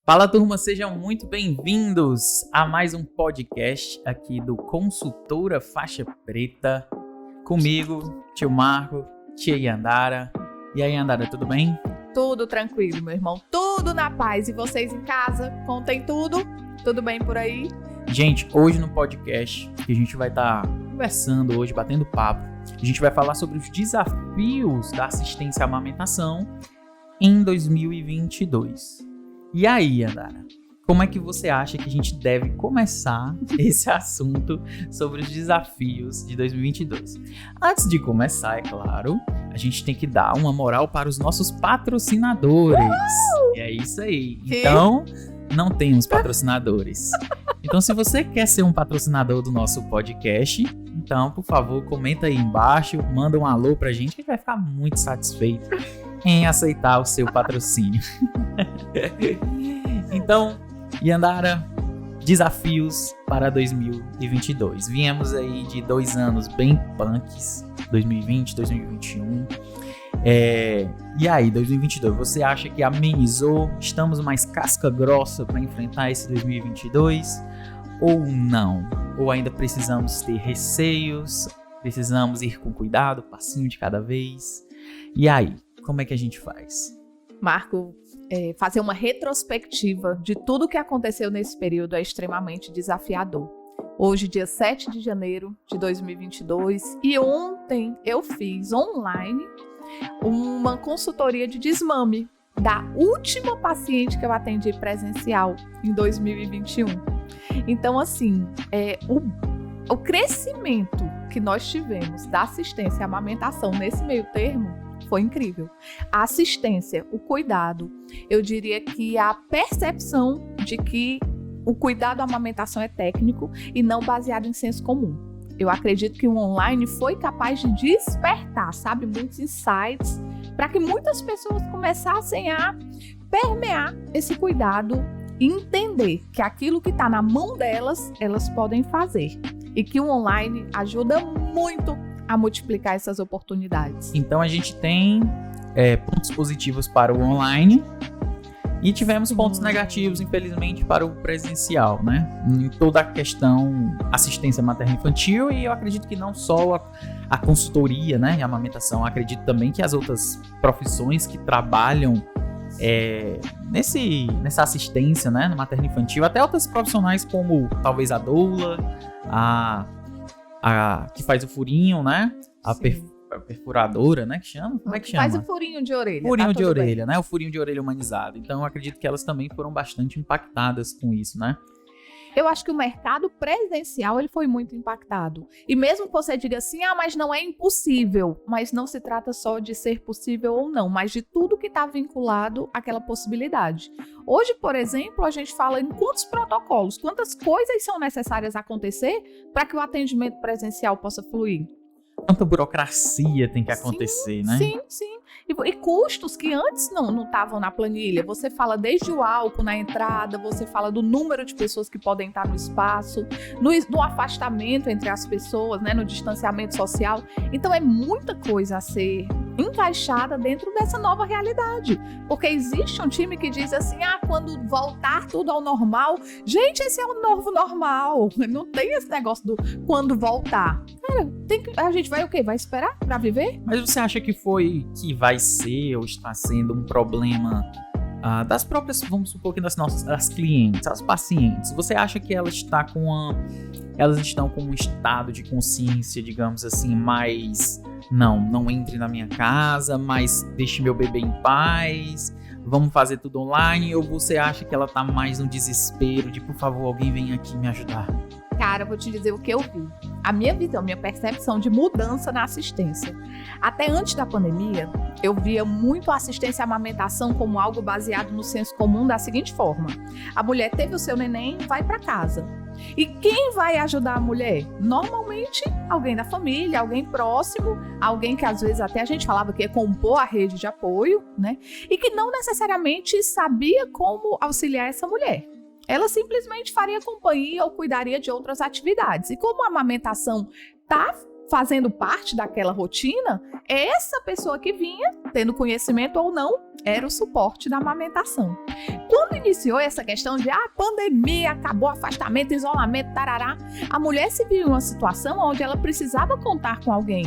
Fala, turma, sejam muito bem-vindos a mais um podcast aqui do Consultora Faixa Preta. Comigo, tio Marco, tia Yandara. E aí, Yandara, tudo bem? Tudo tranquilo, meu irmão. Tudo na paz. E vocês em casa? Contem tudo? Tudo bem por aí? Gente, hoje no podcast que a gente vai estar conversando hoje, batendo papo, a gente vai falar sobre os desafios da assistência à amamentação em 2022. E aí, Yandara, como é que você acha que a gente deve começar esse assunto sobre os desafios de 2022? Antes de começar, é claro, a gente tem que dar uma moral para os nossos patrocinadores. E é isso aí. Então, não temos patrocinadores. Então, se você quer ser um patrocinador do nosso podcast, então, por favor, comenta aí embaixo, manda um alô pra gente, que a gente vai ficar muito satisfeito em aceitar o seu patrocínio. Então, Yandara, desafios para 2022. Viemos aí de 2 anos bem punks, 2020, 2021. E aí, 2022, você acha que amenizou? Estamos mais casca grossa para enfrentar esse 2022? Ou não? Ou ainda precisamos ter receios? Precisamos ir com cuidado, passinho de cada vez? E aí, como é que a gente faz? Marco, fazer uma retrospectiva de tudo que aconteceu nesse período é extremamente desafiador. Hoje, dia 7 de janeiro de 2022, e ontem eu fiz online uma consultoria de desmame da última paciente que eu atendi presencial em 2021. Então, assim, o crescimento que nós tivemos da assistência à amamentação nesse meio termo foi incrível. A assistência, o cuidado, eu diria que a percepção de que o cuidado à amamentação é técnico e não baseado em senso comum. Eu acredito que o online foi capaz de despertar, sabe, muitos insights para que muitas pessoas começassem a permear esse cuidado e entender que aquilo que está na mão delas, elas podem fazer. E que o online ajuda muito a multiplicar essas oportunidades. Então a gente tem pontos positivos para o online e tivemos pontos negativos, infelizmente, para o presencial, né? Em toda a questão assistência materno-infantil, e eu acredito que não só a consultoria, né, e a amamentação, acredito também que as outras profissões que trabalham nessa assistência, né, no materno-infantil, até outras profissionais como talvez a doula, a que faz o furinho, né? A perfuradora, né? Que chama? Como é que chama? Faz o furinho de orelha. Furinho de orelha, né? O furinho de orelha humanizado. Então, eu acredito que elas também foram bastante impactadas com isso, né? Eu acho que o mercado presencial ele foi muito impactado. E mesmo que você diga assim, mas não é impossível. Mas não se trata só de ser possível ou não, mas de tudo que está vinculado àquela possibilidade. Hoje, por exemplo, a gente fala em quantos protocolos, quantas coisas são necessárias acontecer para que o atendimento presencial possa fluir. Quanta burocracia tem que acontecer, né? Sim. E custos que antes não estavam na planilha. Você fala desde o álcool na entrada, você fala do número de pessoas que podem estar no espaço, no afastamento entre as pessoas, né, no distanciamento social. Então é muita coisa a ser encaixada dentro dessa nova realidade. Porque existe um time que diz assim, quando voltar tudo ao normal. Gente, esse é o novo normal. Não tem esse negócio do quando voltar. Cara, a gente vai o quê? Vai esperar pra viver? Mas você acha que vai ser ou está sendo um problema das próprias, vamos supor que das clientes, as pacientes? Você acha que elas estão com um estado de consciência, digamos assim, mais não entre na minha casa, mas deixe meu bebê em paz, vamos fazer tudo online? Ou você acha que ela tá mais no desespero de, por favor, alguém vem aqui me ajudar? Cara, eu vou te dizer o que eu vi. A minha visão, minha percepção de mudança na assistência. Até antes da pandemia, eu via muito a assistência à amamentação como algo baseado no senso comum da seguinte forma. A mulher teve o seu neném, vai para casa. E quem vai ajudar a mulher? Normalmente, alguém da família, alguém próximo, alguém que às vezes até a gente falava que ia compor a rede de apoio, né? E que não necessariamente sabia como auxiliar essa mulher. Ela simplesmente faria companhia ou cuidaria de outras atividades. E como a amamentação está fazendo parte daquela rotina, essa pessoa que vinha tendo conhecimento ou não, era o suporte da amamentação. Quando iniciou essa questão de pandemia, acabou afastamento, isolamento, tarará, a mulher se viu em uma situação onde ela precisava contar com alguém.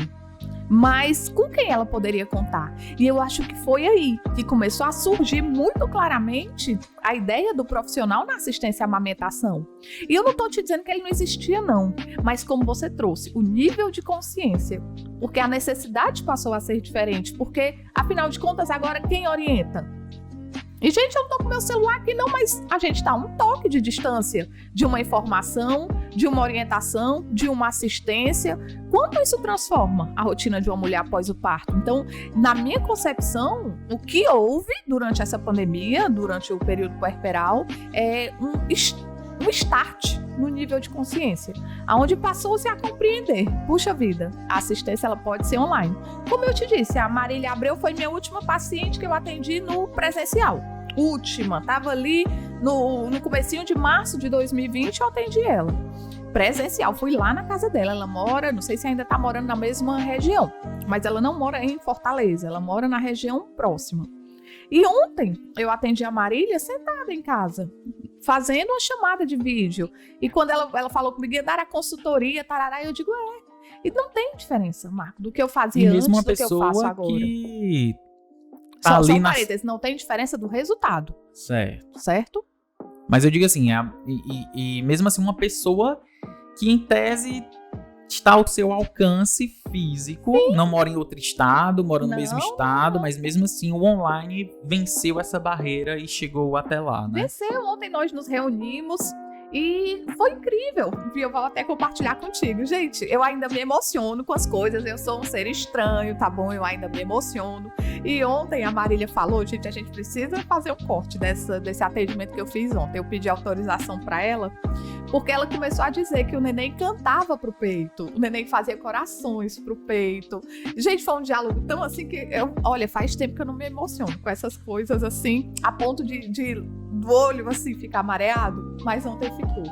Mas com quem ela poderia contar? E eu acho que foi aí que começou a surgir muito claramente a ideia do profissional na assistência à amamentação. E eu não estou te dizendo que ele não existia, não. Mas como você trouxe, o nível de consciência. Porque a necessidade passou a ser diferente. Porque, afinal de contas, agora quem orienta? E, gente, eu não tô com meu celular aqui não, mas a gente tá a um toque de distância de uma informação, de uma orientação, de uma assistência. Quanto isso transforma a rotina de uma mulher após o parto? Então, na minha concepção, o que houve durante essa pandemia, durante o período puerperal, é um start no nível de consciência, aonde passou-se a compreender, puxa vida, a assistência ela pode ser online. Como eu te disse, a Marília Abreu foi minha última paciente que eu atendi no presencial. Última, estava ali no comecinho de março de 2020, eu atendi ela. Presencial, fui lá na casa dela, ela mora, não sei se ainda está morando na mesma região, mas ela não mora em Fortaleza, ela mora na região próxima. E ontem eu atendi a Marília sentada em casa, fazendo uma chamada de vídeo. E quando ela falou comigo, ia dar a consultoria, tarará, eu digo, e não tem diferença, Marco, do que eu fazia antes do que eu faço agora. Que tá ali na... não tem diferença do resultado. Certo? Mas eu digo assim, e mesmo assim uma pessoa que em tese está ao seu alcance físico, sim, não mora em outro estado, mora no mesmo estado, mas mesmo assim o online venceu essa barreira e chegou até lá, né? Venceu, ontem nós nos reunimos e foi incrível, eu vou até compartilhar contigo. Gente, eu ainda me emociono com as coisas, eu sou um ser estranho, tá bom? Eu ainda me emociono. E ontem a Marília falou, gente, a gente precisa fazer um corte desse atendimento que eu fiz ontem. Eu pedi autorização para ela, porque ela começou a dizer que o neném cantava pro peito, o neném fazia corações pro peito. Gente, foi um diálogo tão assim que olha, faz tempo que eu não me emociono com essas coisas assim, a ponto do olho assim ficar mareado, mas ontem ficou.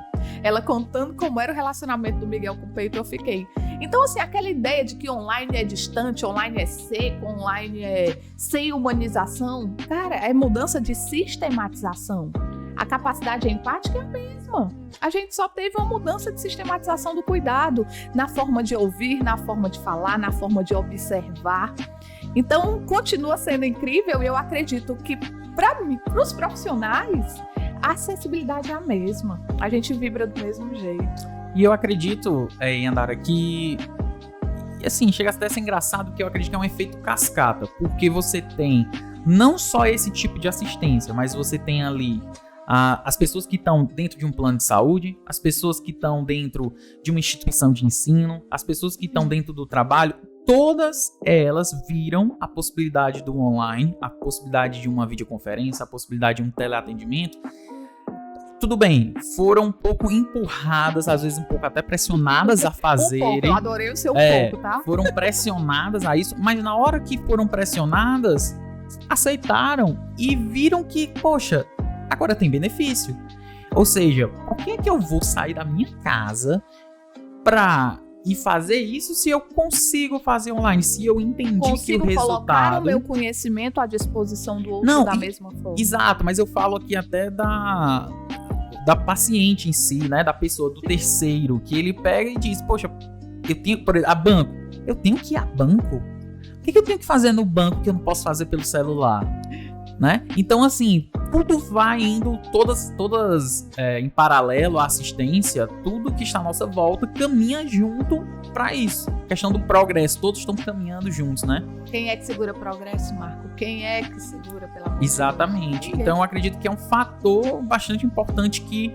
Ela contando como era o relacionamento do Miguel com o peito, eu fiquei. Então, assim, aquela ideia de que online é distante, online é seco, online é sem humanização, cara, é mudança de sistematização. A capacidade empática é a mesma. A gente só teve uma mudança de sistematização do cuidado, na forma de ouvir, na forma de falar, na forma de observar. Então, continua sendo incrível e eu acredito que, para os profissionais, a acessibilidade é a mesma. A gente vibra do mesmo jeito. E eu acredito, Yandara, que, assim, chega até a ser engraçado, porque eu acredito que é um efeito cascata, porque você tem não só esse tipo de assistência, mas você tem ali as pessoas que estão dentro de um plano de saúde, as pessoas que estão dentro de uma instituição de ensino, as pessoas que estão dentro do trabalho, todas elas viram a possibilidade do online, a possibilidade de uma videoconferência, a possibilidade de um teleatendimento. Tudo bem, foram um pouco empurradas, às vezes um pouco até pressionadas a fazerem. Eu adorei o seu pouco, tá? Foram pressionadas a isso, mas na hora que foram pressionadas, aceitaram e viram que, poxa, agora tem benefício. Ou seja, por que é que eu vou sair da minha casa pra ir fazer isso se eu consigo fazer online? Se eu entendi que o resultado... colocar o meu conhecimento à disposição do outro da mesma forma. Exato, mas eu falo aqui até da paciente em si, né? Da pessoa, do terceiro, que ele pega e diz, poxa, eu tenho, por exemplo, a banco. Eu tenho que ir a banco? O que eu tenho que fazer no banco que eu não posso fazer pelo celular? Né? Então, assim, tudo vai indo, todas em paralelo à assistência, tudo que está à nossa volta caminha junto para isso. A questão do progresso, todos estão caminhando juntos, né? Quem é que segura progresso, Marco? Quem é que segura pela mão? Exatamente. Então, eu acredito que é um fator bastante importante que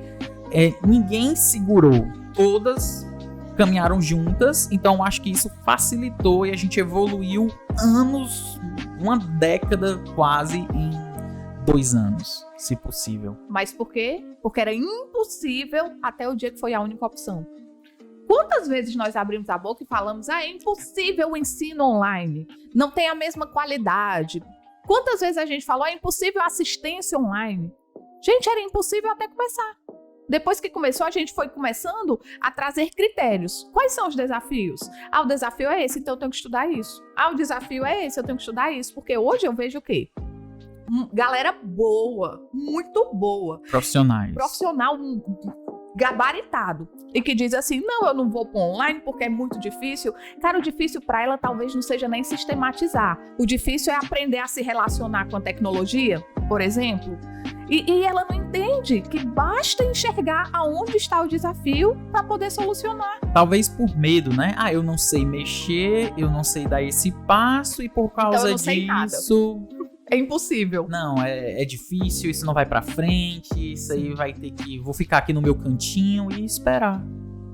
ninguém segurou. Todas caminharam juntas, então acho que isso facilitou e a gente evoluiu anos, uma década quase em 2 anos, se possível. Mas por quê? Porque era impossível até o dia que foi a única opção. Quantas vezes nós abrimos a boca e falamos, é impossível o ensino online, não tem a mesma qualidade. Quantas vezes a gente falou, é impossível a assistência online. Gente, era impossível até começar. Depois que começou, a gente foi começando a trazer critérios. Quais são os desafios? O desafio é esse, então eu tenho que estudar isso. O desafio é esse, eu tenho que estudar isso. Porque hoje eu vejo o quê? Galera boa, muito boa. Profissional gabaritado. E que diz assim, não, eu não vou pôr online porque é muito difícil. Cara, o difícil para ela talvez não seja nem sistematizar. O difícil é aprender a se relacionar com a tecnologia, por exemplo. E ela não entende que basta enxergar aonde está o desafio para poder solucionar. Talvez por medo, né? Eu não sei mexer, eu não sei dar esse passo e por causa então eu não sei disso... Nada. É impossível. Não, é difícil, isso não vai pra frente, isso aí vai ter que... Vou ficar aqui no meu cantinho e esperar.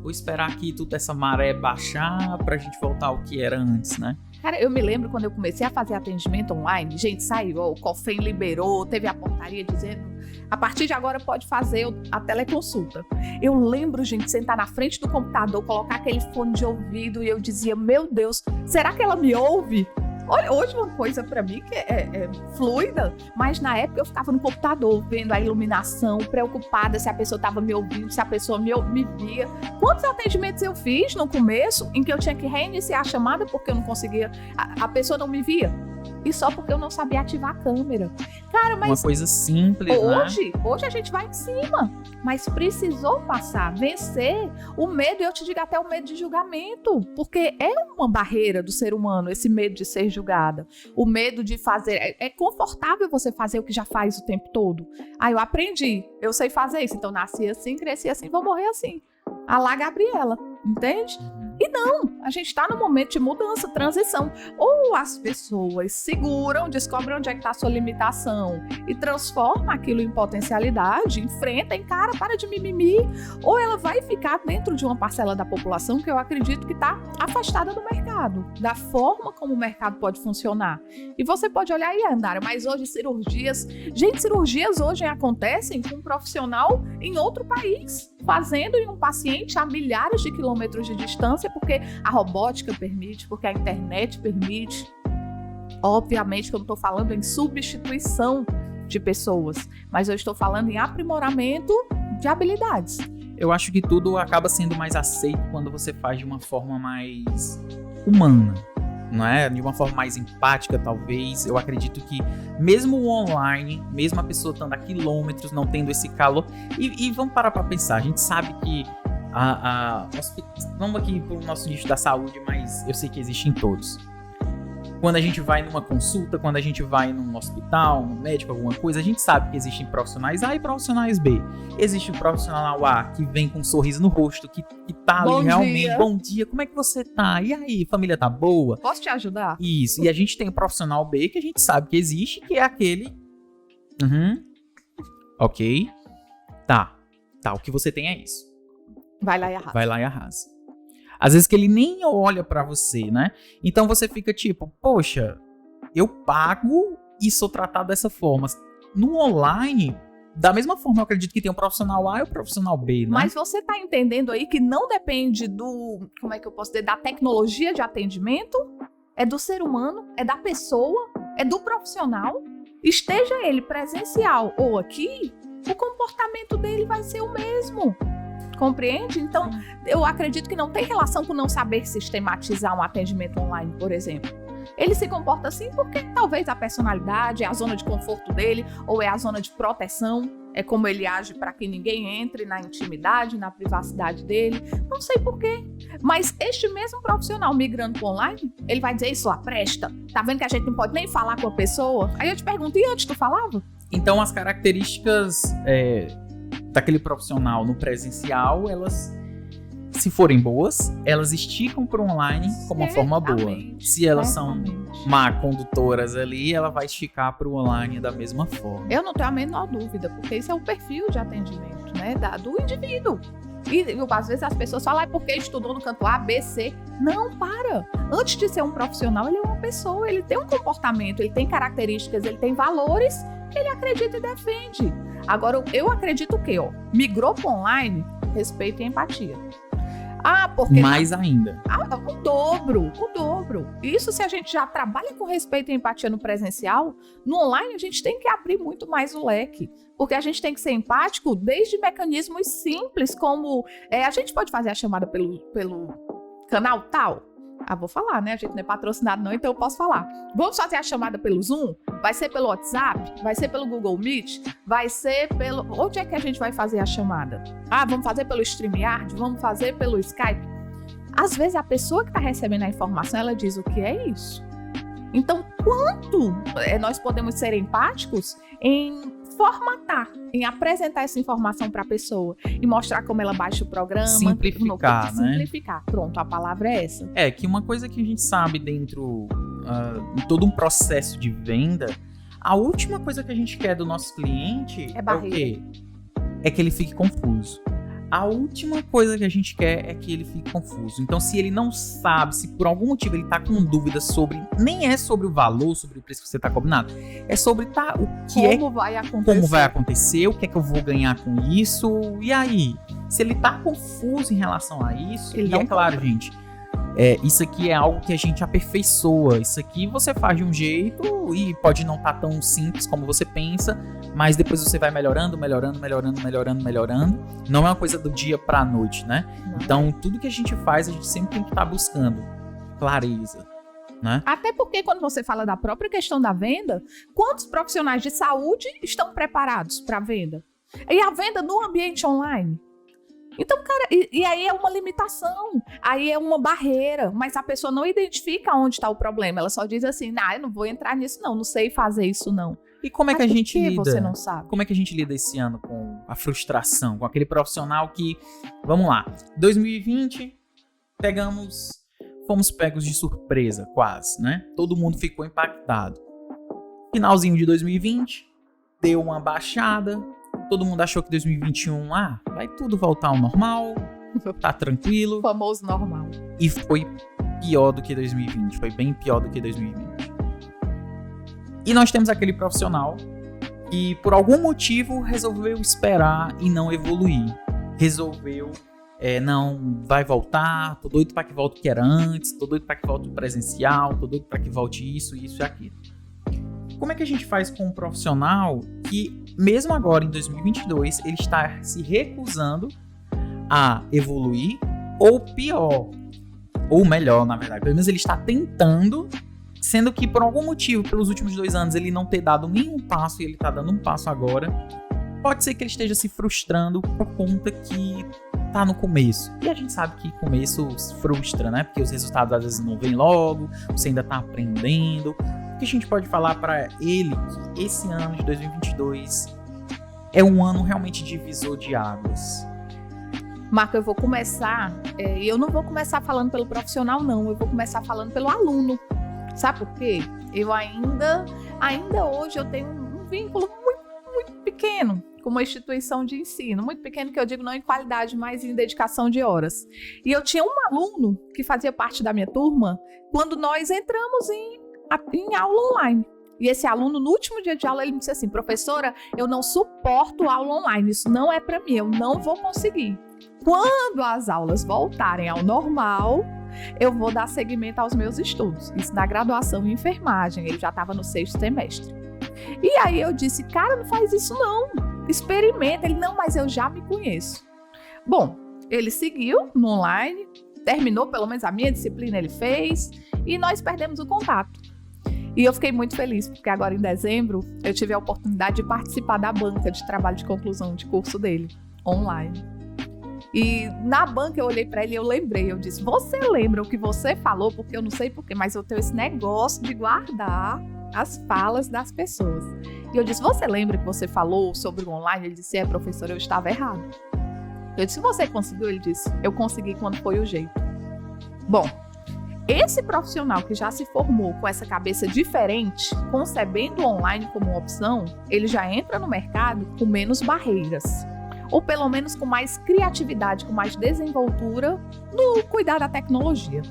Vou esperar que toda essa maré baixar pra gente voltar ao que era antes, né? Cara, eu me lembro quando eu comecei a fazer atendimento online, gente, saiu, o COFEM liberou, teve a portaria dizendo, a partir de agora pode fazer a teleconsulta. Eu lembro, gente, sentar na frente do computador, colocar aquele fone de ouvido e eu dizia, meu Deus, será que ela me ouve? Olha, hoje uma coisa pra mim que é fluida, mas na época eu ficava no computador vendo a iluminação, preocupada se a pessoa estava me ouvindo, se a pessoa me via. Quantos atendimentos eu fiz no começo em que eu tinha que reiniciar a chamada porque eu não conseguia, a pessoa não me via? E só porque eu não sabia ativar a câmera. Cara, mas... Uma coisa simples, Hoje a gente vai em cima. Mas precisou passar, vencer o medo, e eu te digo até o medo de julgamento. Porque é uma barreira do ser humano, esse medo de ser julgada. O medo de fazer... É confortável você fazer o que já faz o tempo todo. Eu aprendi, eu sei fazer isso. Então nasci assim, cresci assim, vou morrer assim. A lá Gabriela, entende? E não, a gente está num momento de mudança, transição. Ou as pessoas seguram, descobrem onde é que está a sua limitação e transforma aquilo em potencialidade, enfrenta, encara, para de mimimi. Ou ela vai ficar dentro de uma parcela da população que eu acredito que está afastada do mercado, da forma como o mercado pode funcionar. E você pode olhar aí, Andara, mas hoje cirurgias... Gente, cirurgias hoje acontecem com um profissional em outro país, fazendo em um paciente a milhares de quilômetros de distância, porque a robótica permite, porque a internet permite. Obviamente que eu não estou falando em substituição de pessoas, mas eu estou falando em aprimoramento de habilidades. Eu acho que tudo acaba sendo mais aceito quando você faz de uma forma mais humana, não é? De uma forma mais empática, talvez. Eu acredito que mesmo o online, mesmo a pessoa estando a quilômetros, não tendo esse calor... E vamos parar para pensar, a gente sabe que vamos aqui para o nosso nicho da saúde, mas eu sei que existe em todos. Quando a gente vai numa consulta, quando a gente vai num hospital, num médico, alguma coisa, a gente sabe que existem profissionais A e profissionais B. Existe o profissional A que vem com um sorriso no rosto, que tá ali realmente, bom dia, como é que você tá? E aí, família tá boa? Posso te ajudar? Isso, e a gente tem o profissional B que a gente sabe que existe, que é aquele... Ok. Tá, o que você tem é isso. Vai lá e arrasa. Às vezes que ele nem olha pra você, né? Então você fica tipo, poxa, eu pago e sou tratado dessa forma. No online, da mesma forma, eu acredito que tem um profissional A e o profissional B, né? Mas você tá entendendo aí que não depende do, como é que eu posso dizer, da tecnologia de atendimento, é do ser humano, é da pessoa, é do profissional. Esteja ele presencial ou aqui, o comportamento dele vai ser o mesmo. Compreende? Então, eu acredito que não tem relação com não saber sistematizar um atendimento online, por exemplo. Ele se comporta assim porque talvez a personalidade é a zona de conforto dele ou é a zona de proteção, é como ele age para que ninguém entre na intimidade, na privacidade dele. Não sei por quê. Mas este mesmo profissional migrando para online, ele vai dizer isso lá, presta. Tá vendo que a gente não pode nem falar com a pessoa? Aí eu te pergunto, e antes tu falava? Então, as características... daquele profissional no presencial, elas, se forem boas, elas esticam para o online como uma forma boa. Se elas são má condutoras ali, ela vai esticar para o online da mesma forma. Eu não tenho a menor dúvida, porque isso é o perfil de atendimento, né, do indivíduo. E às vezes as pessoas falam, é porque estudou no canto A, B, C. Não, para. Antes de ser um profissional, ele é uma pessoa, ele tem um comportamento, ele tem características, ele tem valores que ele acredita e defende. Agora, eu acredito que, migrou para online, respeito e empatia. Porque mais ainda. O dobro. Isso se a gente já trabalha com respeito e empatia no presencial, no online a gente tem que abrir muito mais o leque. Porque a gente tem que ser empático desde mecanismos simples, como a gente pode fazer a chamada pelo canal tal. Vou falar, né? A gente não é patrocinado não, então eu posso falar. Vamos fazer a chamada pelo Zoom? Vai ser pelo WhatsApp? Vai ser pelo Google Meet? Vai ser pelo... Onde é que a gente vai fazer a chamada? Vamos fazer pelo StreamYard? Vamos fazer pelo Skype? Às vezes a pessoa que está recebendo a informação, ela diz o que é isso. Então, quanto nós podemos ser empáticos em formatar, em apresentar essa informação para a pessoa e mostrar como ela baixa o programa. Simplificar, né? Simplificar. Pronto, a palavra é essa. Que uma coisa que a gente sabe dentro de todo um processo de venda, a última coisa que a gente quer do nosso cliente é o quê? É que ele fique confuso. A última coisa que a gente quer é que ele fique confuso. Então, se ele não sabe, se por algum motivo ele está com dúvidas sobre... Nem é sobre o valor, sobre o preço que você está combinado. É sobre como vai acontecer, o que é que eu vou ganhar com isso. E aí? Se ele está confuso em relação a isso... Claro, gente, isso aqui é algo que a gente aperfeiçoa. Isso aqui você faz de um jeito e pode não estar tão simples como você pensa, mas depois você vai melhorando. Não é uma coisa do dia para a noite, né? Não. Então, tudo que a gente faz, a gente sempre tem que estar buscando clareza, né? Até porque quando você fala da própria questão da venda, quantos profissionais de saúde estão preparados para a venda? E a venda no ambiente online? Então, cara, e aí é uma limitação, aí é uma barreira, mas a pessoa não identifica onde está o problema, ela só diz assim, eu não vou entrar nisso não sei fazer isso não. E como é que a gente lida? Você não sabe? Como é que a gente lida esse ano com a frustração, com aquele profissional que, vamos lá, 2020, fomos pegos de surpresa quase, né? Todo mundo ficou impactado. Finalzinho de 2020, deu uma baixada. Todo mundo achou que 2021, vai tudo voltar ao normal, tá tranquilo. O famoso normal. E foi pior do que 2020, foi bem pior do que 2020. E nós temos aquele profissional que, por algum motivo, resolveu esperar e não evoluir. Resolveu, não, vai voltar, tô doido pra que volte o que era antes, tô doido pra que volte o presencial, tô doido pra que volte isso e aquilo. Como é que a gente faz com um profissional que, mesmo agora em 2022, ele está se recusando a evoluir, ou pior, ou melhor, na verdade, pelo menos ele está tentando, sendo que por algum motivo, pelos últimos 2 anos, ele não ter dado nenhum passo e ele está dando um passo agora, pode ser que ele esteja se frustrando por conta que tá no começo. E a gente sabe que começo frustra, né? Porque os resultados às vezes não vêm logo, você ainda tá aprendendo. O que a gente pode falar para ele que esse ano de 2022 é um ano realmente divisor de águas? Marco, eu vou começar, e eu não vou começar falando pelo profissional não, eu vou começar falando pelo aluno. Sabe por quê? Eu ainda hoje eu tenho um vínculo muito pequeno com uma instituição de ensino, muito pequeno que eu digo não em qualidade, mas em dedicação de horas. E eu tinha um aluno que fazia parte da minha turma quando nós entramos em aula online. E esse aluno, no último dia de aula, ele me disse assim: professora, eu não suporto aula online, isso não é para mim, eu não vou conseguir. Quando as aulas voltarem ao normal, eu vou dar seguimento aos meus estudos. Isso na graduação em enfermagem, ele já estava no 6º semestre. E aí eu disse, cara, não faz isso não, experimenta. Ele, não, mas eu já me conheço. Bom, ele seguiu no online, terminou pelo menos a minha disciplina, ele fez, e nós perdemos o contato. E eu fiquei muito feliz, porque agora em dezembro eu tive a oportunidade de participar da banca de trabalho de conclusão de curso dele, online. E na banca eu olhei para ele e eu lembrei, eu disse, você lembra o que você falou? Porque eu não sei porquê, mas eu tenho esse negócio de guardar as falas das pessoas. E eu disse, você lembra que você falou sobre o online? Ele disse, professora, eu estava errado. Eu disse, você conseguiu? Ele disse, eu consegui quando foi o jeito. Bom, esse profissional que já se formou com essa cabeça diferente, concebendo o online como uma opção, ele já entra no mercado com menos barreiras. Ou pelo menos com mais criatividade, com mais desenvoltura no cuidar da tecnologia.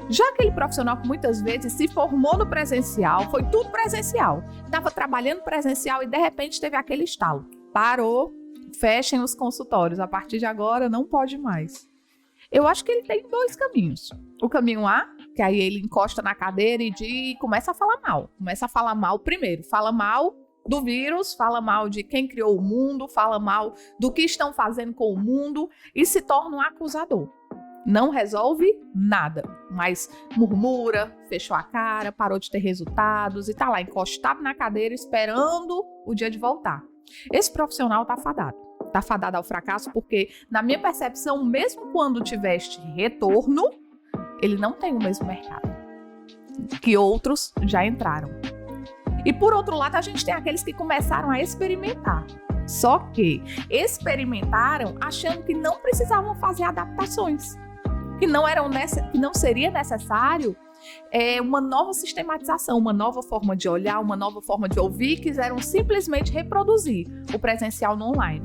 Já aquele profissional que muitas vezes se formou no presencial, foi tudo presencial, estava trabalhando presencial e de repente teve aquele estalo. Parou, fechem os consultórios, a partir de agora não pode mais. Eu acho que ele tem 2 caminhos. O caminho A, que aí ele encosta na cadeira e começa a falar mal. Começa a falar mal primeiro. Fala mal do vírus, fala mal de quem criou o mundo, fala mal do que estão fazendo com o mundo e se torna um acusador. Não resolve nada, mas murmura, fechou a cara, parou de ter resultados e tá lá encostado na cadeira esperando o dia de voltar. Esse profissional tá fadado ao fracasso porque, na minha percepção, mesmo quando tiveste retorno, ele não tem o mesmo mercado que outros já entraram. E por outro lado, a gente tem aqueles que começaram a experimentar. Só que experimentaram achando que não precisavam fazer adaptações, que não seria necessário uma nova sistematização, uma nova forma de olhar, uma nova forma de ouvir, quiseram simplesmente reproduzir o presencial no online.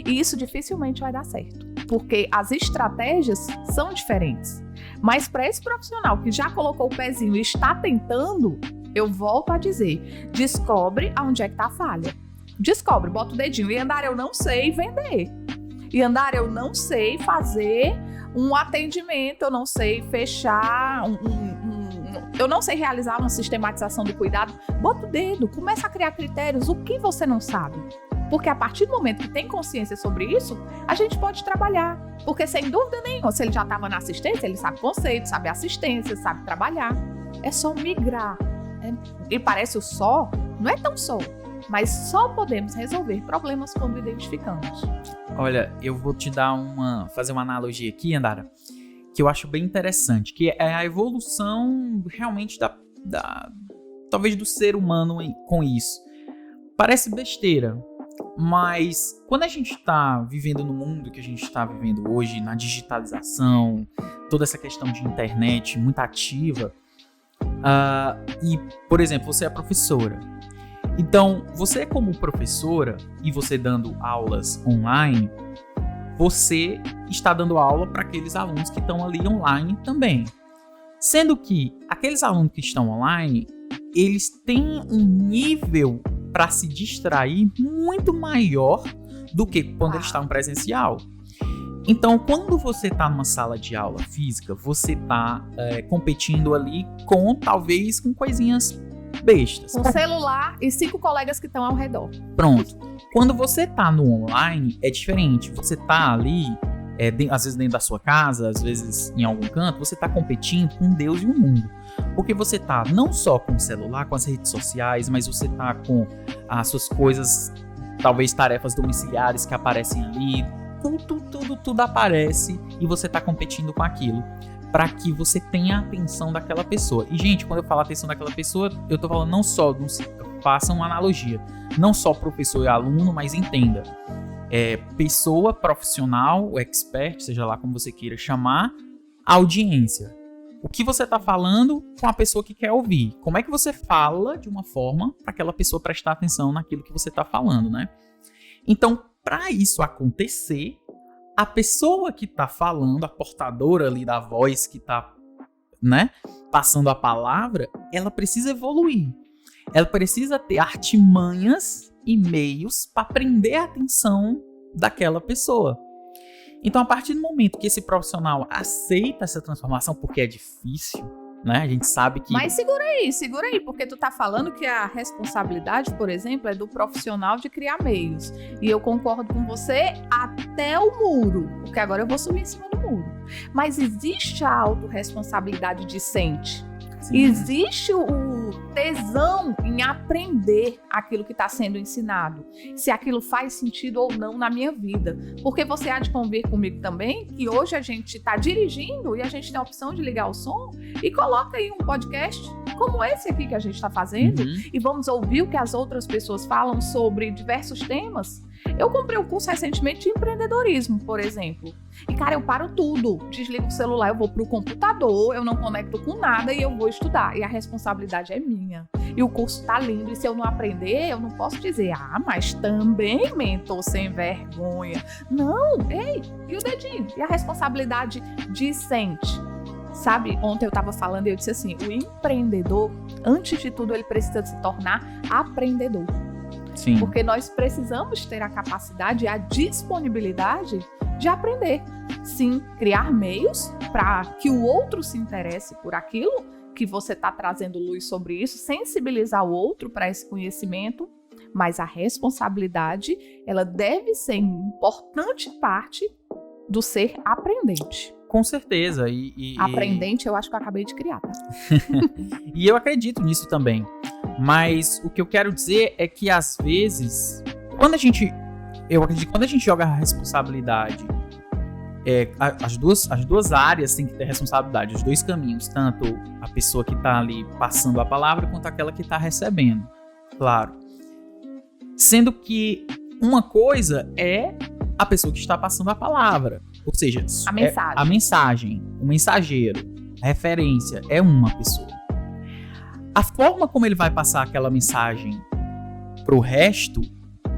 E isso dificilmente vai dar certo, porque as estratégias são diferentes. Mas para esse profissional que já colocou o pezinho e está tentando, eu volto a dizer, descobre aonde é que está a falha. Descobre, bota o dedinho. E Yandara, eu não sei vender. Yandara, eu não sei fazer um atendimento, eu não sei fechar, eu não sei realizar uma sistematização do cuidado. Bota o dedo, começa a criar critérios, o que você não sabe. Porque a partir do momento que tem consciência sobre isso, a gente pode trabalhar. Porque sem dúvida nenhuma, se ele já estava na assistência, ele sabe conceito, sabe assistência, sabe trabalhar. É só migrar. E parece o só, não é tão só. Mas só podemos resolver problemas quando identificamos. Olha, eu vou te dar fazer uma analogia aqui, Yandara, que eu acho bem interessante, que é a evolução realmente talvez do ser humano com isso. Parece besteira, mas quando a gente está vivendo no mundo que a gente está vivendo hoje, na digitalização, toda essa questão de internet muito ativa, e, por exemplo, você é professora. Então, você como professora e você dando aulas online, você está dando aula para aqueles alunos que estão ali online também. Sendo que aqueles alunos que estão online, eles têm um nível para se distrair muito maior do que quando eles estão presencial. Então, quando você está numa sala de aula física, você está competindo ali talvez com coisinhas bestas. Com celular e 5 colegas que estão ao redor. Pronto. Quando você tá no online, é diferente. Você tá ali, às vezes dentro da sua casa, às vezes em algum canto, você tá competindo com Deus e o mundo. Porque você tá não só com o celular, com as redes sociais, mas você tá com as suas coisas, talvez tarefas domiciliares que aparecem ali. Tudo aparece e você tá competindo com aquilo, para que você tenha a atenção daquela pessoa. E, gente, quando eu falo atenção daquela pessoa, eu tô falando não só, faça uma analogia, não só professor e aluno, mas entenda, pessoa, profissional, expert, seja lá como você queira chamar, audiência. O que você tá falando com a pessoa que quer ouvir? Como é que você fala de uma forma para aquela pessoa prestar atenção naquilo que você tá falando, né? Então, para isso acontecer, a pessoa que tá falando, a portadora ali da voz que tá, passando a palavra, ela precisa evoluir. Ela precisa ter artimanhas e meios para prender a atenção daquela pessoa. Então, a partir do momento que esse profissional aceita essa transformação, porque é difícil, a gente sabe que... Mas segura aí, porque tu tá falando que a responsabilidade, por exemplo, é do profissional de criar meios. E eu concordo com você até o muro, porque agora eu vou subir em cima do muro. Mas existe a autorresponsabilidade discente. Sim. Existe o tesão em aprender aquilo que está sendo ensinado, se aquilo faz sentido ou não na minha vida. Porque você há de convir comigo também que hoje a gente está dirigindo e a gente tem a opção de ligar o som e coloca aí um podcast como esse aqui que a gente está fazendo, e vamos ouvir o que as outras pessoas falam sobre diversos temas. Eu comprei um curso recentemente de empreendedorismo, por exemplo. E, cara, eu paro tudo. Desligo o celular, eu vou pro computador, eu não conecto com nada e eu vou estudar. E a responsabilidade é minha. E o curso tá lindo. E se eu não aprender, eu não posso dizer, mas também mentor sem vergonha. Não, ei, e o dedinho? E a responsabilidade discente? Sabe, ontem eu tava falando e eu disse assim, o empreendedor, antes de tudo, ele precisa se tornar aprendedor. Sim. Porque nós precisamos ter a capacidade e a disponibilidade de aprender. Sim, criar meios para que o outro se interesse por aquilo que você está trazendo luz sobre isso, sensibilizar o outro para esse conhecimento, mas a responsabilidade, ela deve ser importante parte do ser aprendente. Com certeza. Aprendente eu acho que eu acabei de criar, tá? E eu acredito nisso também. Mas o que eu quero dizer é que às vezes, quando a gente joga a responsabilidade, as duas áreas têm que ter responsabilidade, os dois caminhos, tanto a pessoa que está ali passando a palavra quanto aquela que está recebendo, claro. Sendo que uma coisa é a pessoa que está passando a palavra, ou seja, a mensagem, o mensageiro, a referência é uma pessoa. A forma como ele vai passar aquela mensagem pro resto,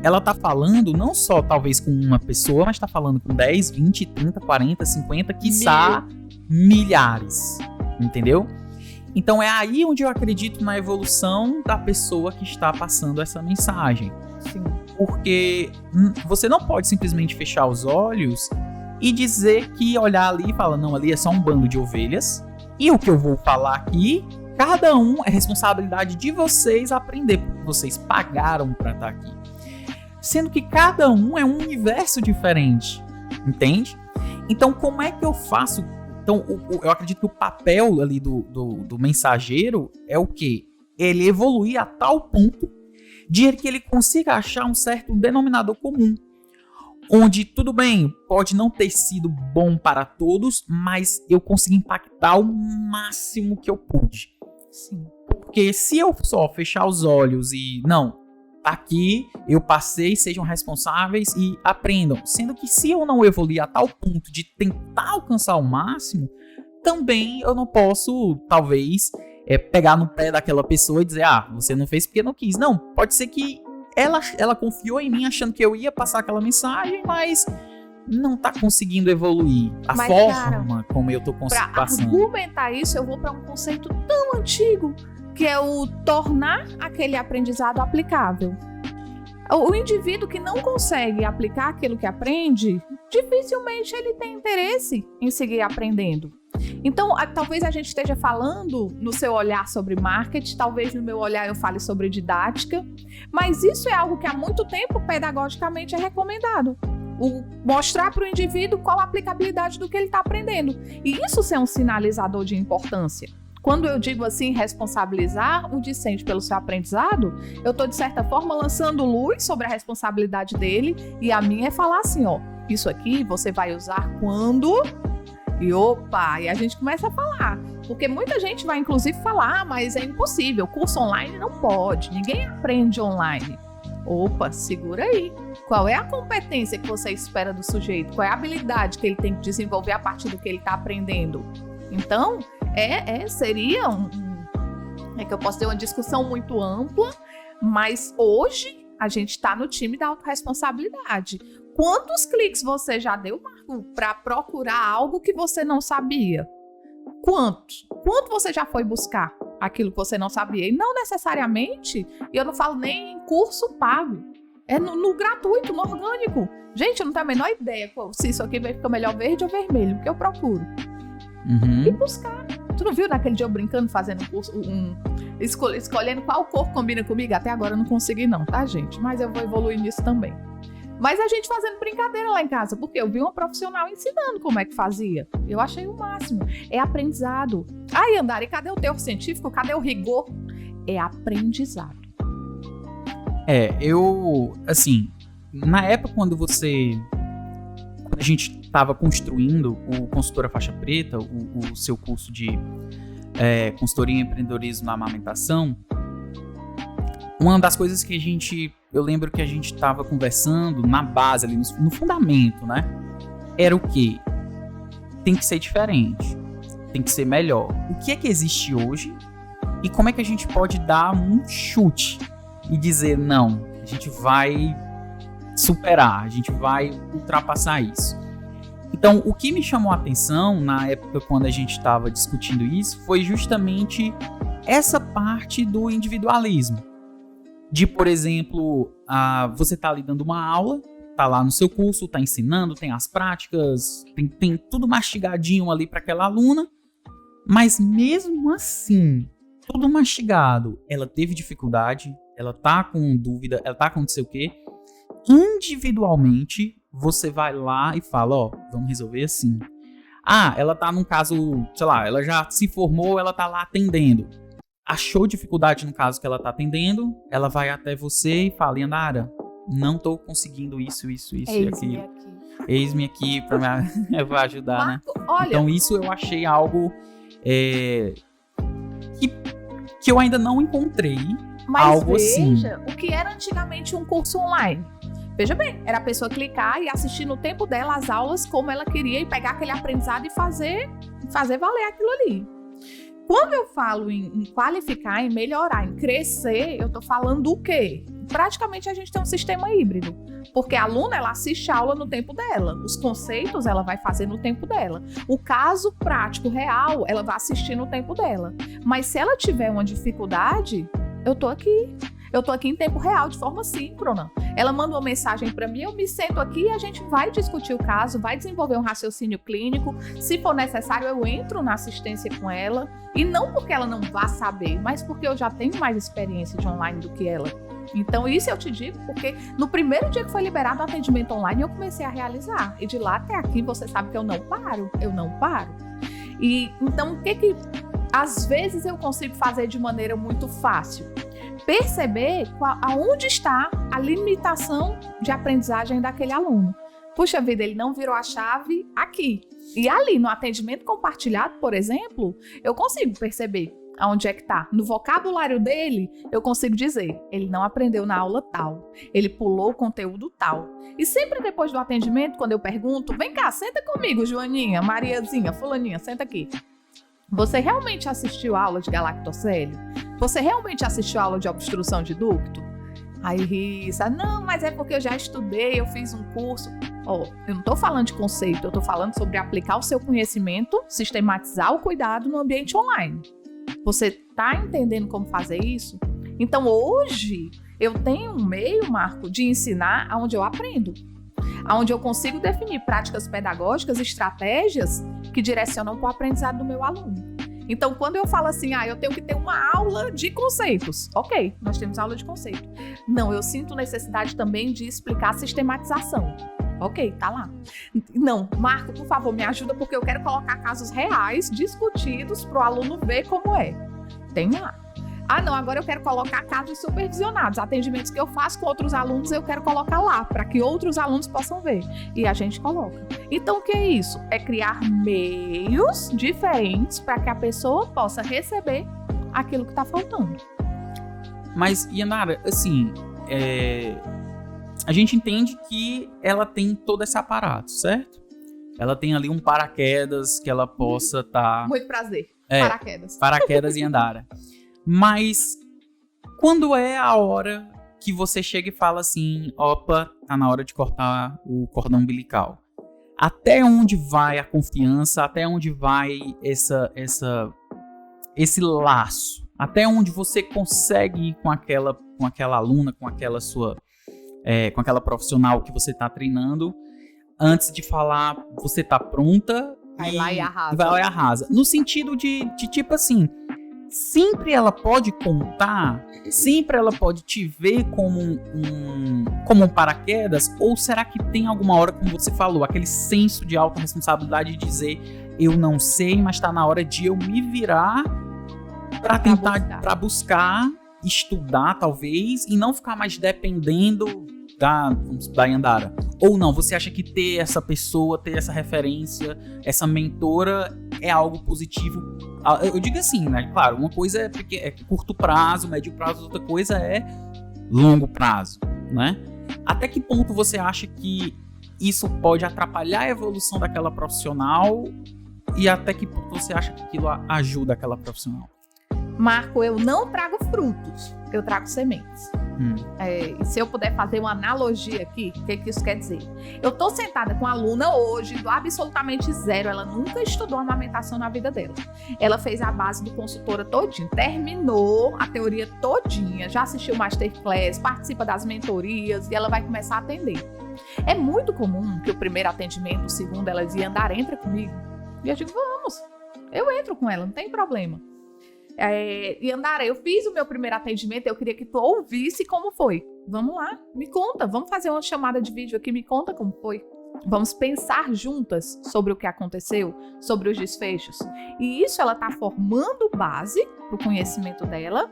ela tá falando não só talvez com uma pessoa, mas tá falando com 10, 20, 30, 40, 50, quiçá milhares, entendeu? Então é aí onde eu acredito na evolução da pessoa que está passando essa mensagem. Sim. Porque você não pode simplesmente fechar os olhos e dizer que olhar ali e falar, não, ali é só um bando de ovelhas, e o que eu vou falar aqui, cada um é responsabilidade de vocês aprender, porque vocês pagaram para estar aqui. Sendo que cada um é um universo diferente, entende? Então, como é que eu faço? Então, eu acredito que o papel ali do mensageiro é o quê? Ele evoluir a tal ponto de que ele consiga achar um certo denominador comum. Onde, tudo bem, pode não ter sido bom para todos, mas eu consegui impactar o máximo que eu pude. Sim. Porque se eu só fechar os olhos e, não, aqui eu passei, sejam responsáveis e aprendam. Sendo que se eu não evoluir a tal ponto de tentar alcançar o máximo, também eu não posso, talvez, pegar no pé daquela pessoa e dizer, você não fez porque não quis. Não, pode ser que ela confiou em mim achando que eu ia passar aquela mensagem, mas não tá conseguindo evoluir. Mas, forma como eu tô passando. Para argumentar isso, eu vou para um conceito tão antigo, que é o tornar aquele aprendizado aplicável. O indivíduo que não consegue aplicar aquilo que aprende, dificilmente ele tem interesse em seguir aprendendo. Então, talvez a gente esteja falando no seu olhar sobre marketing, talvez no meu olhar eu fale sobre didática, mas isso é algo que há muito tempo pedagogicamente é recomendado. Mostrar para o indivíduo qual a aplicabilidade do que ele está aprendendo. E isso é um sinalizador de importância. Quando eu digo assim, responsabilizar o discente pelo seu aprendizado, eu estou, de certa forma, lançando luz sobre a responsabilidade dele, e a minha é falar assim, isso aqui você vai usar quando... E a gente começa a falar, porque muita gente vai inclusive falar, mas é impossível, curso online não pode, ninguém aprende online. Segura aí. Qual é a competência que você espera do sujeito? Qual é a habilidade que ele tem que desenvolver a partir do que ele está aprendendo? Então, seria que eu posso ter uma discussão muito ampla, mas hoje a gente está no time da autorresponsabilidade. Quantos cliques você já deu, Marco, para procurar algo que você não sabia? Quantos? Quanto você já foi buscar aquilo que você não sabia? E não necessariamente, e eu não falo nem em curso pago, é no gratuito, no orgânico. Gente, eu não tenho a menor ideia se isso aqui vai ficar melhor verde ou vermelho, que eu procuro. Uhum. E buscar. Tu não viu naquele dia eu brincando, fazendo um curso, escolhendo qual cor combina comigo? Até agora eu não consegui não, tá, gente? Mas eu vou evoluir nisso também. Mas a gente fazendo brincadeira lá em casa, porque eu vi uma profissional ensinando como é que fazia. Eu achei o máximo. É aprendizado. Yandari, cadê o teor científico? Cadê o rigor? É aprendizado. Na época quando a gente estava construindo o Consultora Faixa Preta, o seu curso de consultoria e empreendedorismo na amamentação, uma das coisas que eu lembro que a gente estava conversando na base, ali no fundamento, né? Era o quê? Tem que ser diferente, tem que ser melhor. O que é que existe hoje e como é que a gente pode dar um chute e dizer, não, a gente vai superar, a gente vai ultrapassar isso. Então, o que me chamou a atenção na época quando a gente estava discutindo isso foi justamente essa parte do individualismo. De, por exemplo, você tá ali dando uma aula, tá lá no seu curso, tá ensinando, tem as práticas, tem tudo mastigadinho ali para aquela aluna, mas mesmo assim, tudo mastigado, ela teve dificuldade, ela tá com dúvida, ela tá com não sei o quê. Individualmente, você vai lá e fala, ó, vamos resolver assim. Ah, ela tá num caso, sei lá, ela já se formou, ela tá lá atendendo. Achou dificuldade no caso que ela tá atendendo, ela vai até você e fala, Yandara, não tô conseguindo isso e aquilo. Eis-me aqui pra me ajudar, Marco, né? Olha, então isso eu achei algo que eu ainda não encontrei. Mas algo veja, assim. O que era antigamente um curso online. Veja bem, era a pessoa clicar e assistir no tempo dela as aulas como ela queria e pegar aquele aprendizado e fazer valer aquilo ali. Quando eu falo em qualificar, em melhorar, em crescer, eu tô falando do quê? Praticamente a gente tem um sistema híbrido, porque a aluna, ela assiste a aula no tempo dela, os conceitos ela vai fazer no tempo dela, o caso prático real ela vai assistir no tempo dela, mas se ela tiver uma dificuldade, eu tô aqui em tempo real, de forma síncrona. Ela manda uma mensagem para mim, eu me sento aqui e a gente vai discutir o caso, vai desenvolver um raciocínio clínico. Se for necessário, eu entro na assistência com ela. E não porque ela não vá saber, mas porque eu já tenho mais experiência de online do que ela. Então, isso eu te digo porque no primeiro dia que foi liberado o atendimento online, eu comecei a realizar. E de lá até aqui, você sabe que eu não paro. E então, o que às vezes eu consigo fazer de maneira muito fácil? Perceber aonde está a limitação de aprendizagem daquele aluno. Puxa vida, ele não virou a chave aqui. E ali, no atendimento compartilhado, por exemplo, eu consigo perceber aonde é que está. No vocabulário dele, eu consigo dizer, ele não aprendeu na aula tal, ele pulou o conteúdo tal. E sempre depois do atendimento, quando eu pergunto, vem cá, senta comigo, Joaninha, Mariazinha, fulaninha, senta aqui. Você realmente assistiu a aula de galactocélio? Você realmente assistiu a aula de obstrução de ducto? Aí Rissa, não, mas é porque eu já estudei, eu fiz um curso. Eu não estou falando de conceito, eu estou falando sobre aplicar o seu conhecimento, sistematizar o cuidado no ambiente online. Você está entendendo como fazer isso? Então hoje eu tenho um meio, Marco, de ensinar onde eu aprendo. Onde eu consigo definir práticas pedagógicas, estratégias que direcionam para o aprendizado do meu aluno. Então, quando eu falo assim, eu tenho que ter uma aula de conceitos. Ok, nós temos aula de conceito. Não, eu sinto necessidade também de explicar a sistematização. Ok, tá lá. Não, Marco, por favor, me ajuda porque eu quero colocar casos reais, discutidos, para o aluno ver como é. Tem lá. Não, agora eu quero colocar casos supervisionados, atendimentos que eu faço com outros alunos, eu quero colocar lá, para que outros alunos possam ver. E a gente coloca. Então, o que é isso? É criar meios diferentes para que a pessoa possa receber aquilo que está faltando. Mas, Yandara, assim, a gente entende que ela tem todo esse aparato, certo? Ela tem ali um paraquedas que ela possa estar... Muito prazer. Paraquedas Yandara. Mas quando é a hora que você chega e fala assim, opa, tá na hora de cortar o cordão umbilical. Até onde vai a confiança, até onde vai esse laço? Até onde você consegue ir com aquela aluna, com aquela com aquela profissional que você tá treinando, antes de falar, você tá pronta vai lá e arrasa. No sentido de tipo assim, sempre ela pode contar, sempre ela pode te ver como um paraquedas, ou será que tem alguma hora, como você falou, aquele senso de alta responsabilidade de dizer, eu não sei, mas tá na hora de eu me virar para tentar, para buscar, estudar talvez, e não ficar mais dependendo da Yandara? Ou não, você acha que ter essa pessoa, ter essa referência, essa mentora é algo positivo? Eu digo assim, né? Claro, uma coisa é curto prazo, médio prazo, outra coisa é longo prazo, né? Até que ponto você acha que isso pode atrapalhar a evolução daquela profissional e até que ponto você acha que aquilo ajuda aquela profissional? Marco, eu não trago frutos, eu trago sementes. E se eu puder fazer uma analogia aqui, o que isso quer dizer? Eu tô sentada com a aluna hoje, do absolutamente zero, ela nunca estudou amamentação na vida dela. Ela fez a base do consultora todinha, terminou a teoria todinha, já assistiu masterclass, participa das mentorias e ela vai começar a atender. É muito comum que o primeiro atendimento, o segundo, ela dizia, Yandara, entra comigo. E eu digo, vamos, eu entro com ela, não tem problema. Yandara, eu fiz o meu primeiro atendimento, eu queria que tu ouvisse como foi. Vamos lá, me conta, vamos fazer uma chamada de vídeo aqui, me conta como foi. Vamos pensar juntas sobre o que aconteceu, sobre os desfechos. E isso ela está formando base para o conhecimento dela,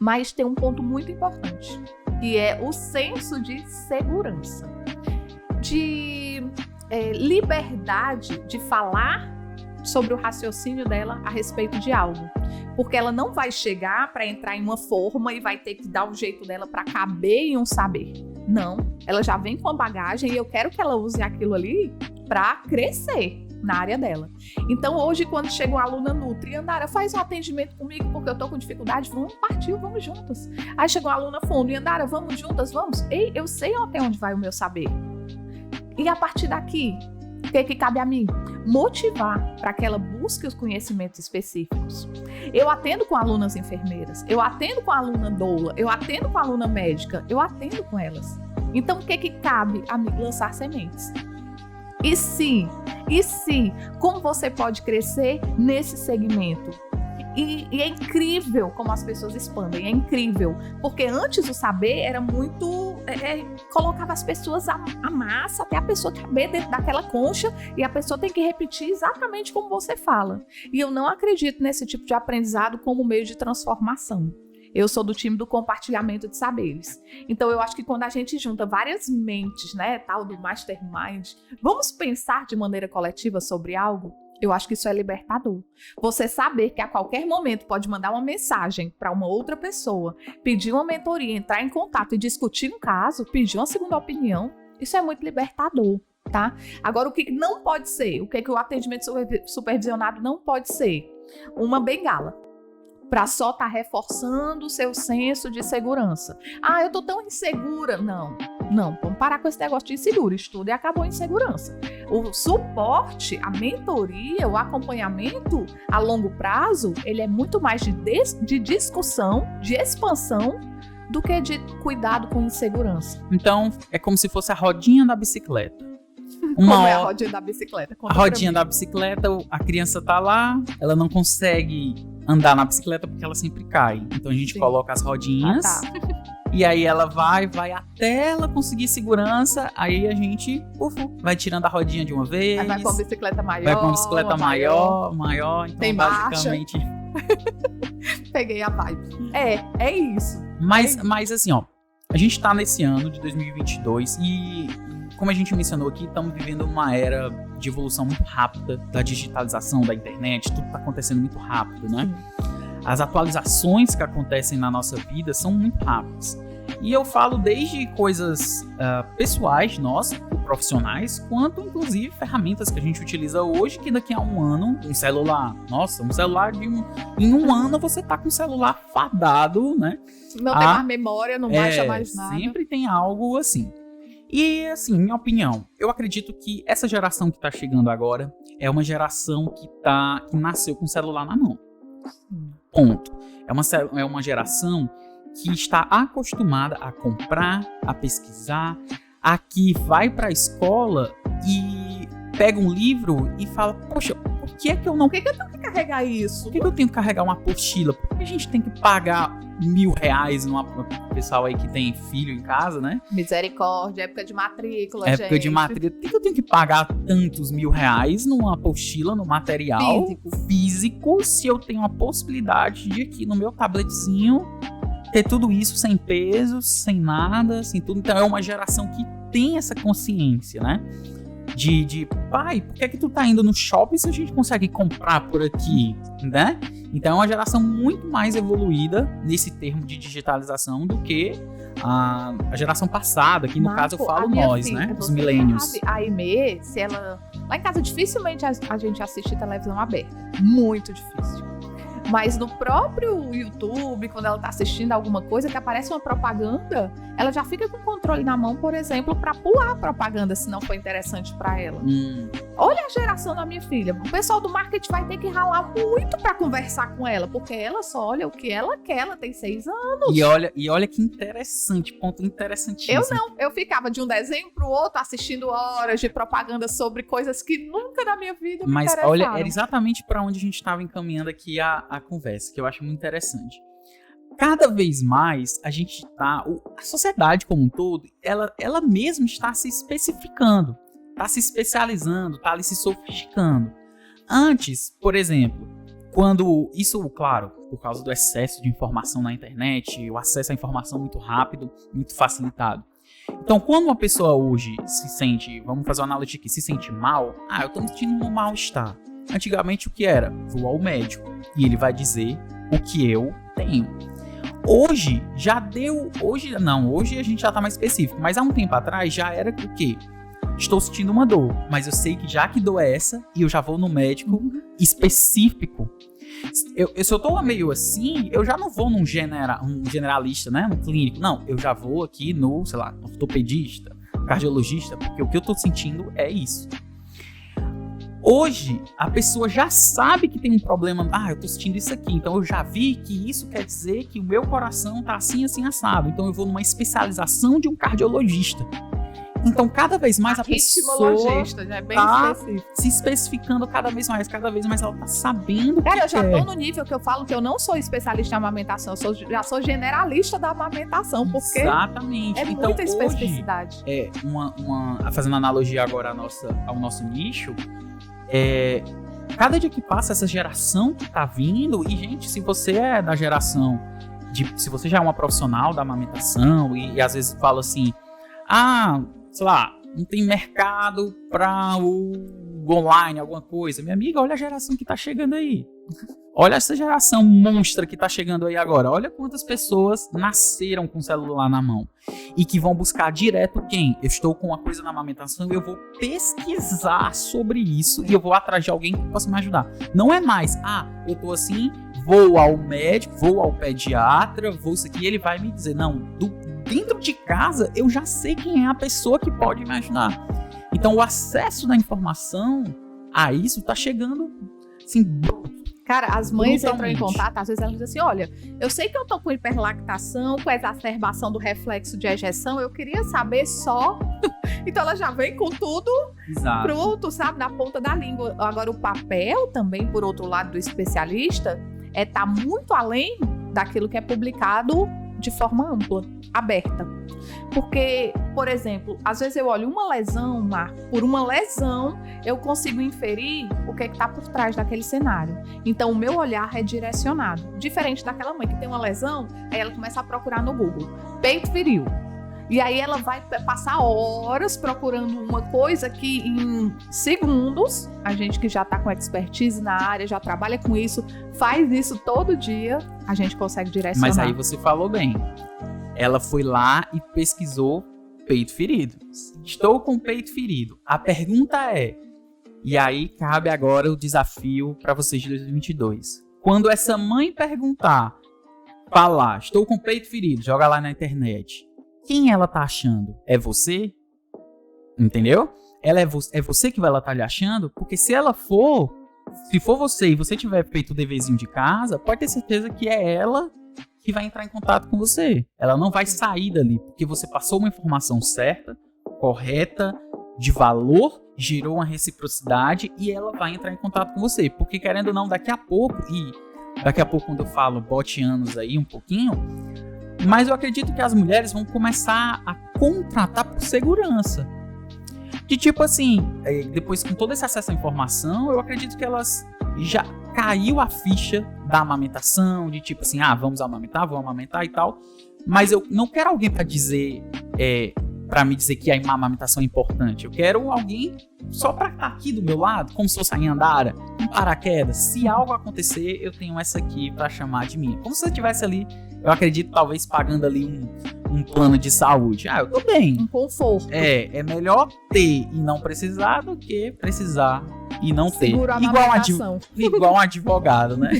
mas tem um ponto muito importante, que é o senso de segurança, de liberdade de falar sobre o raciocínio dela a respeito de algo. Porque ela não vai chegar para entrar em uma forma e vai ter que dar o jeito dela para caber em um saber. Não, ela já vem com a bagagem e eu quero que ela use aquilo ali para crescer na área dela. Então hoje quando chega uma aluna Nutri, Yandara, faz um atendimento comigo porque eu tô com dificuldade, vamos partir, vamos juntas. Aí chegou uma aluna fundo, Yandara, vamos juntas, vamos? Ei, eu sei até onde vai o meu saber. E a partir daqui, o que cabe a mim? Motivar para que ela busque os conhecimentos específicos. Eu atendo com alunas enfermeiras, eu atendo com a aluna doula, eu atendo com a aluna médica, eu atendo com elas. Então, o que cabe a mim? Lançar sementes. E se, como você pode crescer nesse segmento? E é incrível como as pessoas expandem, é incrível. Porque antes o saber era muito... colocava as pessoas à massa até a pessoa caber dentro daquela concha e a pessoa tem que repetir exatamente como você fala. E eu não acredito nesse tipo de aprendizado como meio de transformação. Eu sou do time do compartilhamento de saberes. Então eu acho que quando a gente junta várias mentes, né, tal do mastermind, vamos pensar de maneira coletiva sobre algo? Eu acho que isso é libertador. Você saber que a qualquer momento pode mandar uma mensagem para uma outra pessoa, pedir uma mentoria, entrar em contato e discutir um caso, pedir uma segunda opinião, isso é muito libertador, tá? Agora, o que não pode ser, o que o atendimento supervisionado não pode ser? Uma bengala, para só estar reforçando o seu senso de segurança. Ah, eu tô tão insegura. Não, vamos parar com esse negócio de inseguro. Estudo e acabou a insegurança. O suporte, a mentoria, o acompanhamento a longo prazo, ele é muito mais de discussão, de expansão, do que de cuidado com insegurança. Então, é como se fosse a rodinha da bicicleta. Como é a rodinha da bicicleta? A rodinha da bicicleta, a criança tá lá, ela não consegue andar na bicicleta porque ela sempre cai. Então a gente coloca as rodinhas e aí ela vai até ela conseguir segurança, aí a gente vai tirando a rodinha de uma vez. Aí vai com a bicicleta maior. Vai com a bicicleta maior. Então tem basicamente... Peguei a vibe. É isso. Mas assim, ó, a gente tá nesse ano de 2022 e... Como a gente mencionou aqui, estamos vivendo uma era de evolução muito rápida da digitalização da internet, tudo está acontecendo muito rápido, né? As atualizações que acontecem na nossa vida são muito rápidas. E eu falo desde coisas pessoais nossas, profissionais, quanto inclusive ferramentas que a gente utiliza hoje, que daqui a um ano, um celular, em um ano você tá com o celular fadado, né? Não tem mais memória, não baixa mais nada. Sempre tem algo assim. E assim, minha opinião, eu acredito que essa geração que tá chegando agora é uma geração que nasceu com o celular na mão. Ponto. É uma geração que está acostumada a comprar, a pesquisar, a que vai para a escola e pega um livro e fala, poxa, por que é que eu não... Por que eu tenho que carregar isso? Por que eu tenho que carregar uma apostila? Por que a gente tem que pagar R$1.000 numa pessoal aí que tem filho em casa, né? Misericórdia, época de matrícula, época de matrícula. Por que eu tenho que pagar tantos R$1.000 numa apostila, no material físico, se eu tenho a possibilidade de aqui no meu tabletzinho ter tudo isso sem peso, sem nada, sem tudo. Então é uma geração que tem essa consciência, né? De pai, por que é que tu tá indo no shopping se a gente consegue comprar por aqui, né? Então é uma geração muito mais evoluída nesse termo de digitalização do que a geração passada, que no caso eu falo nós, filha, né? Os millennials. A Aimee, se ela... Lá em casa dificilmente a gente assiste televisão aberta. Muito difícil. Mas no próprio YouTube, quando ela tá assistindo alguma coisa que aparece uma propaganda, ela já fica com o controle na mão, por exemplo, para pular a propaganda se não for interessante para ela. Olha a geração da minha filha. O pessoal do marketing vai ter que ralar muito para conversar com ela, porque ela só olha o que ela quer. Ela tem 6 anos. E olha que interessante, ponto interessantíssimo. Eu não. Eu ficava de um desenho pro outro assistindo horas de propaganda sobre coisas que nunca na minha vida me interessaram. Olha, era exatamente para onde a gente estava encaminhando aqui a conversa, que eu acho muito interessante. Cada vez mais a gente a sociedade como um todo, ela mesma está se especificando, está se especializando, está ali se sofisticando. Antes, por exemplo, quando isso, claro, por causa do excesso de informação na internet, o acesso à informação muito rápido, muito facilitado. Então, quando uma pessoa hoje se sente, vamos fazer uma analogia aqui, se sente mal, eu estou me sentindo um mal-estar. Antigamente o que era? Vou ao médico e ele vai dizer o que eu tenho. Hoje a gente já tá mais específico, mas há um tempo atrás já era o quê? Estou sentindo uma dor, mas eu sei que já que dor é essa, e eu já vou no médico específico. Se eu tô meio assim, eu já não vou um generalista, né? Um clínico. Não, eu já vou aqui no, sei lá, ortopedista, cardiologista, porque o que eu tô sentindo é isso. Hoje, a pessoa já sabe que tem um problema. Eu tô sentindo isso aqui. Então, eu já vi que isso quer dizer que o meu coração tá assim, assim, assado. Então, eu vou numa especialização de um cardiologista. Então, cada vez mais a pessoa já é bem específico. Se especificando cada vez mais ela tá sabendo. Cara, eu já tô no nível que eu falo que eu não sou especialista em amamentação, já sou generalista da amamentação, porque exatamente. É então, muita especificidade. Hoje, fazendo analogia agora ao nosso nicho, cada dia que passa, essa geração que tá vindo, e gente, se você é da geração se você já é uma profissional da amamentação e às vezes fala assim, sei lá, não tem mercado para o online, alguma coisa. Minha amiga, olha a geração que tá chegando aí. Olha essa geração monstra que tá chegando aí agora. Olha quantas pessoas nasceram com o celular na mão. E que vão buscar direto quem? Eu estou com uma coisa na amamentação e eu vou pesquisar sobre isso e eu vou atrás de alguém que possa me ajudar. Não é mais, eu tô assim, vou ao médico, vou ao pediatra, vou isso aqui, e ele vai me dizer, não, dentro de casa eu já sei quem é a pessoa que pode me ajudar. Então o acesso da informação a isso tá chegando assim. Cara, as mães entram em contato, às vezes elas dizem assim, olha, eu sei que eu tô com hiperlactação, com exacerbação do reflexo de ejeção, eu queria saber só. Então ela já vem com tudo pronto, sabe, na ponta da língua. Agora o papel também, por outro lado, do especialista, tá muito além daquilo que é publicado de forma ampla, aberta. Porque, por exemplo, às vezes eu olho uma lesão, por uma lesão eu consigo inferir o que está por trás daquele cenário. Então o meu olhar é direcionado. Diferente daquela mãe que tem uma lesão, aí ela começa a procurar no Google, peito viril. E aí ela vai passar horas procurando uma coisa que em segundos, a gente que já está com expertise na área, já trabalha com isso, faz isso todo dia, a gente consegue direcionar. Mas aí você falou bem. Ela foi lá e pesquisou peito ferido. Estou com peito ferido. A pergunta é, e aí cabe agora o desafio para vocês de 2022. Quando essa mãe falar, estou com peito ferido, joga lá na internet. Quem ela tá achando? É você? Entendeu? É você que ela tá lhe achando? Porque se for você e você tiver feito o deverzinho de casa, pode ter certeza que é ela que vai entrar em contato com você. Ela não vai sair dali, porque você passou uma informação certa, correta, de valor, gerou uma reciprocidade e ela vai entrar em contato com você. Porque querendo ou não, daqui a pouco quando eu falo bote anos aí um pouquinho, mas eu acredito que as mulheres vão começar a contratar por segurança. De tipo assim, depois com todo esse acesso à informação, eu acredito que elas já caiu a ficha da amamentação, de tipo assim, vamos amamentar, vou amamentar e tal. Mas eu não quero alguém para dizer, para me dizer que a amamentação é importante. Eu quero alguém só para estar aqui do meu lado, como se fosse a Andara, um paraquedas. Se algo acontecer, eu tenho essa aqui para chamar de minha. Como se eu estivesse ali, eu acredito, talvez pagando ali um plano de saúde. Eu tô bem. Um conforto. É melhor ter e não precisar do que precisar e não ter. Seguro a igual um advogado, né?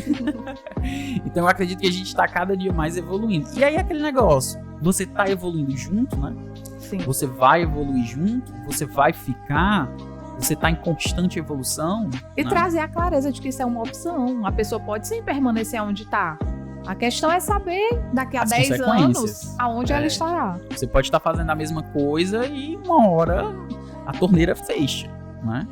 Então eu acredito que a gente tá cada dia mais evoluindo. E aí aquele negócio, você tá evoluindo junto, né? Sim. Você vai evoluir junto, você vai você tá em constante evolução. E né? trazer a clareza de que isso é uma opção. A pessoa pode sim permanecer onde está. A questão é saber, daqui a As 10 consequências. anos, aonde ela estará. Você pode estar fazendo a mesma coisa e uma hora a torneira fecha, né?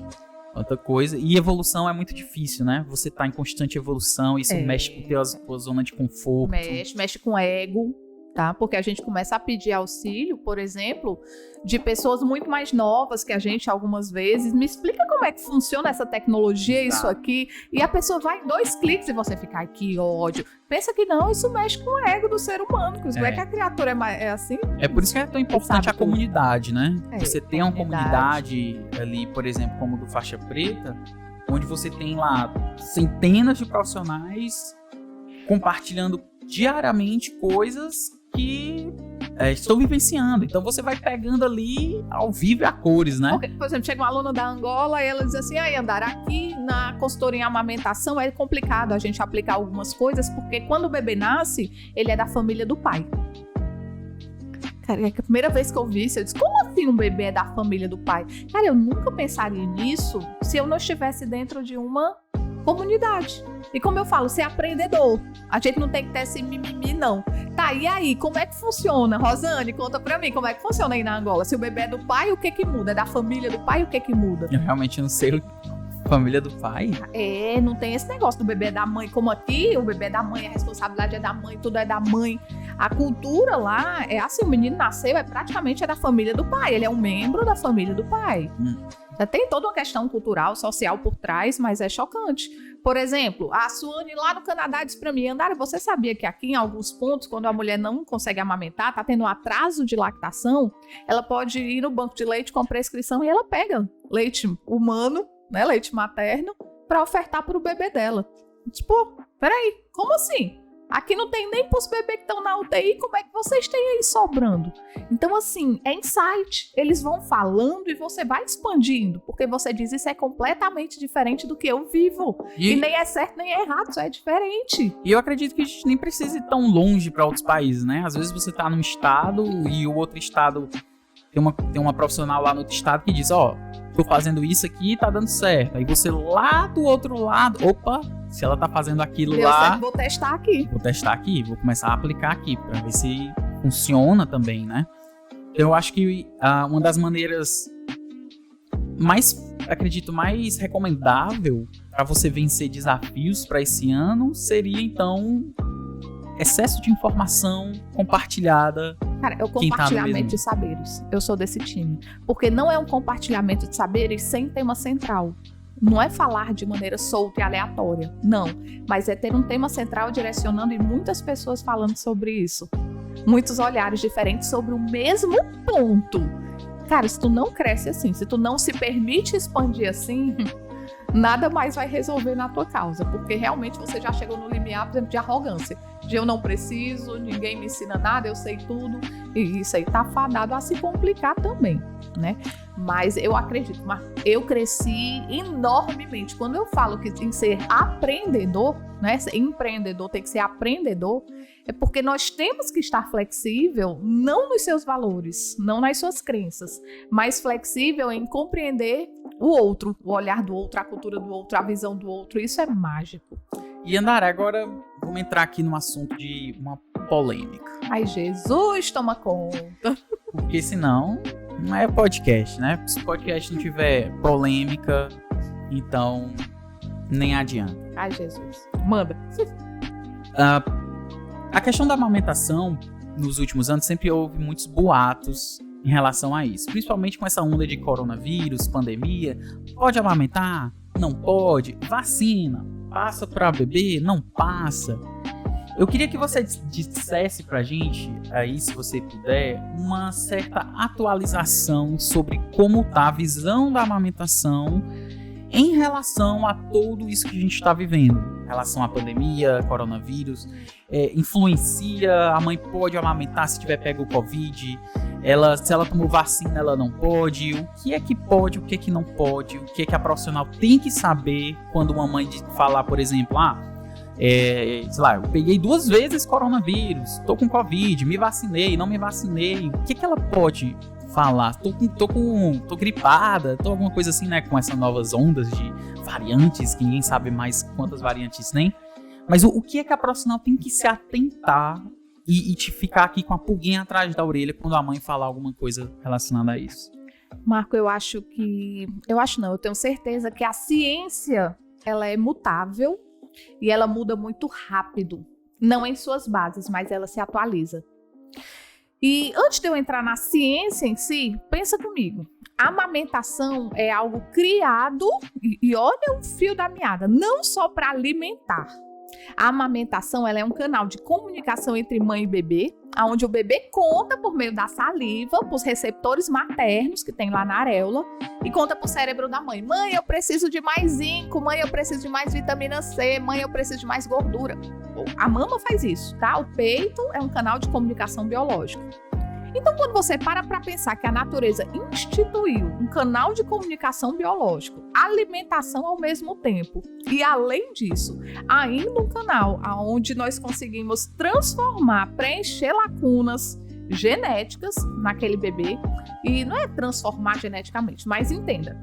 Outra coisa. E evolução é muito difícil, né? Você tá em constante evolução, isso mexe com a tua zona de conforto. Mexe com ego, tá? Porque a gente começa a pedir auxílio, por exemplo, de pessoas muito mais novas que a gente, algumas vezes. Me explica como é que funciona essa tecnologia, isso aqui. E a pessoa vai em 2 cliques e você fica, ai, que ódio. Pensa que não, isso mexe com o ego do ser humano. Como é que a criatura é assim? É por isso que é tão importante a comunidade, né? É, você tem uma comunidade ali, por exemplo, como do Faixa Preta, onde você tem lá centenas de profissionais compartilhando diariamente coisas que estão vivenciando. Então você vai pegando ali ao vivo e a cores, né? Porque, por exemplo, chega uma aluna da Angola e ela diz assim, Yandara, aqui na consultoria em amamentação é complicado a gente aplicar algumas coisas, porque quando o bebê nasce, ele é da família do pai. Cara, a primeira vez que eu vi isso, eu disse, como assim um bebê é da família do pai? Cara, eu nunca pensaria nisso se eu não estivesse dentro de uma comunidade. E como eu falo, ser aprendedor. A gente não tem que ter esse mimimi, não. Tá, e aí, como é que funciona? Rosane, conta pra mim, como é que funciona aí na Angola? Se o bebê é do pai, o que muda? É da família do pai, o que muda? Eu realmente não sei. Família do pai? Não tem esse negócio do bebê da mãe. Como aqui, o bebê da mãe, a responsabilidade é da mãe, tudo é da mãe. A cultura lá é assim, o menino nasceu, praticamente da família do pai. Ele é um membro da família do pai. Já tem toda uma questão cultural, social por trás, mas é chocante. Por exemplo, a Suane lá no Canadá disse pra mim, Andara, você sabia que aqui em alguns pontos, quando a mulher não consegue amamentar, tá tendo um atraso de lactação, ela pode ir no banco de leite com prescrição e ela pega leite humano, né, leite materno, pra ofertar pro bebê dela. Tipo, peraí, como assim? Aqui não tem nem pros bebês que estão na UTI, como é que vocês têm aí sobrando? Então, assim, é insight. Eles vão falando e você vai expandindo, porque você diz, isso é completamente diferente do que eu vivo. E nem é certo, nem é errado, isso é diferente. E eu acredito que a gente nem precisa ir tão longe para outros países, né? Às vezes você tá num estado e o outro estado tem uma profissional lá no outro estado que diz, tô fazendo isso aqui e tá dando certo. Aí você lá do outro lado, opa, se ela tá fazendo aquilo Deu lá... certo, vou testar aqui, vou começar a aplicar aqui, pra ver se funciona também, né? Eu acho que uma das maneiras mais recomendável para você vencer desafios para esse ano seria, então, excesso de informação compartilhada. Cara, é o compartilhamento de saberes. Eu sou desse time. Porque não é um compartilhamento de saberes sem tema central. Não é falar de maneira solta e aleatória. Não. Mas é ter um tema central direcionando e muitas pessoas falando sobre isso. Muitos olhares diferentes sobre o mesmo ponto. Cara, se tu não cresce assim, se tu não se permite expandir assim, nada mais vai resolver na tua causa. Porque realmente você já chegou no limiar, por exemplo, de arrogância. De eu não preciso, ninguém me ensina nada, eu sei tudo. E isso aí tá fadado a se complicar também, né? Mas eu acredito, eu cresci enormemente. Quando eu falo que em ser aprendedor, né? Empreendedor tem que ser aprendedor, é porque nós temos que estar flexível, não nos seus valores, não nas suas crenças, mas flexível em compreender o outro, o olhar do outro, a cultura do outro, a visão do outro. Isso é mágico. E Andara, agora vamos entrar aqui num assunto de uma polêmica. Ai, Jesus, toma conta. Porque senão não é podcast, né? Se o podcast não tiver polêmica, então nem adianta. Ai, Jesus. Manda. A questão da amamentação, nos últimos anos, sempre houve muitos boatos em relação a isso. Principalmente com essa onda de coronavírus, pandemia. Pode amamentar? Não pode? Vacina? Passa para bebê? Não passa? Eu queria que você dissesse pra gente, aí se você puder, uma certa atualização sobre como tá a visão da amamentação em relação a tudo isso que a gente está vivendo. Em relação à pandemia, coronavírus, influencia, a mãe pode amamentar se tiver pego o Covid, se ela tomou vacina, ela não pode, o que é que pode, o que é que não pode, o que é que a profissional tem que saber quando uma mãe falar, por exemplo, sei lá, eu peguei 2 vezes coronavírus, tô com Covid, me vacinei, não me vacinei, o que é que ela pode falar, tô gripada, tô alguma coisa assim, né, com essas novas ondas de variantes, que ninguém sabe mais quantas variantes tem. Mas o que é que a profissional tem que se atentar e te ficar aqui com a pulguinha atrás da orelha quando a mãe falar alguma coisa relacionada a isso? Marco, eu tenho certeza que a ciência, ela é mutável e ela muda muito rápido. Não em suas bases, mas ela se atualiza. E antes de eu entrar na ciência em si, pensa comigo. A amamentação é algo criado, e olha o fio da meada, não só para alimentar. A amamentação, ela é um canal de comunicação entre mãe e bebê, onde o bebê conta por meio da saliva, para os receptores maternos que tem lá na areola, e conta para o cérebro da mãe. Mãe, eu preciso de mais zinco, mãe, eu preciso de mais vitamina C, mãe, eu preciso de mais gordura. A mama faz isso, tá? O peito é um canal de comunicação biológica. Então, quando você para pensar que a natureza instituiu um canal de comunicação biológico, alimentação ao mesmo tempo, e além disso, ainda um canal onde nós conseguimos transformar, preencher lacunas genéticas naquele bebê, e não é transformar geneticamente, mas entenda,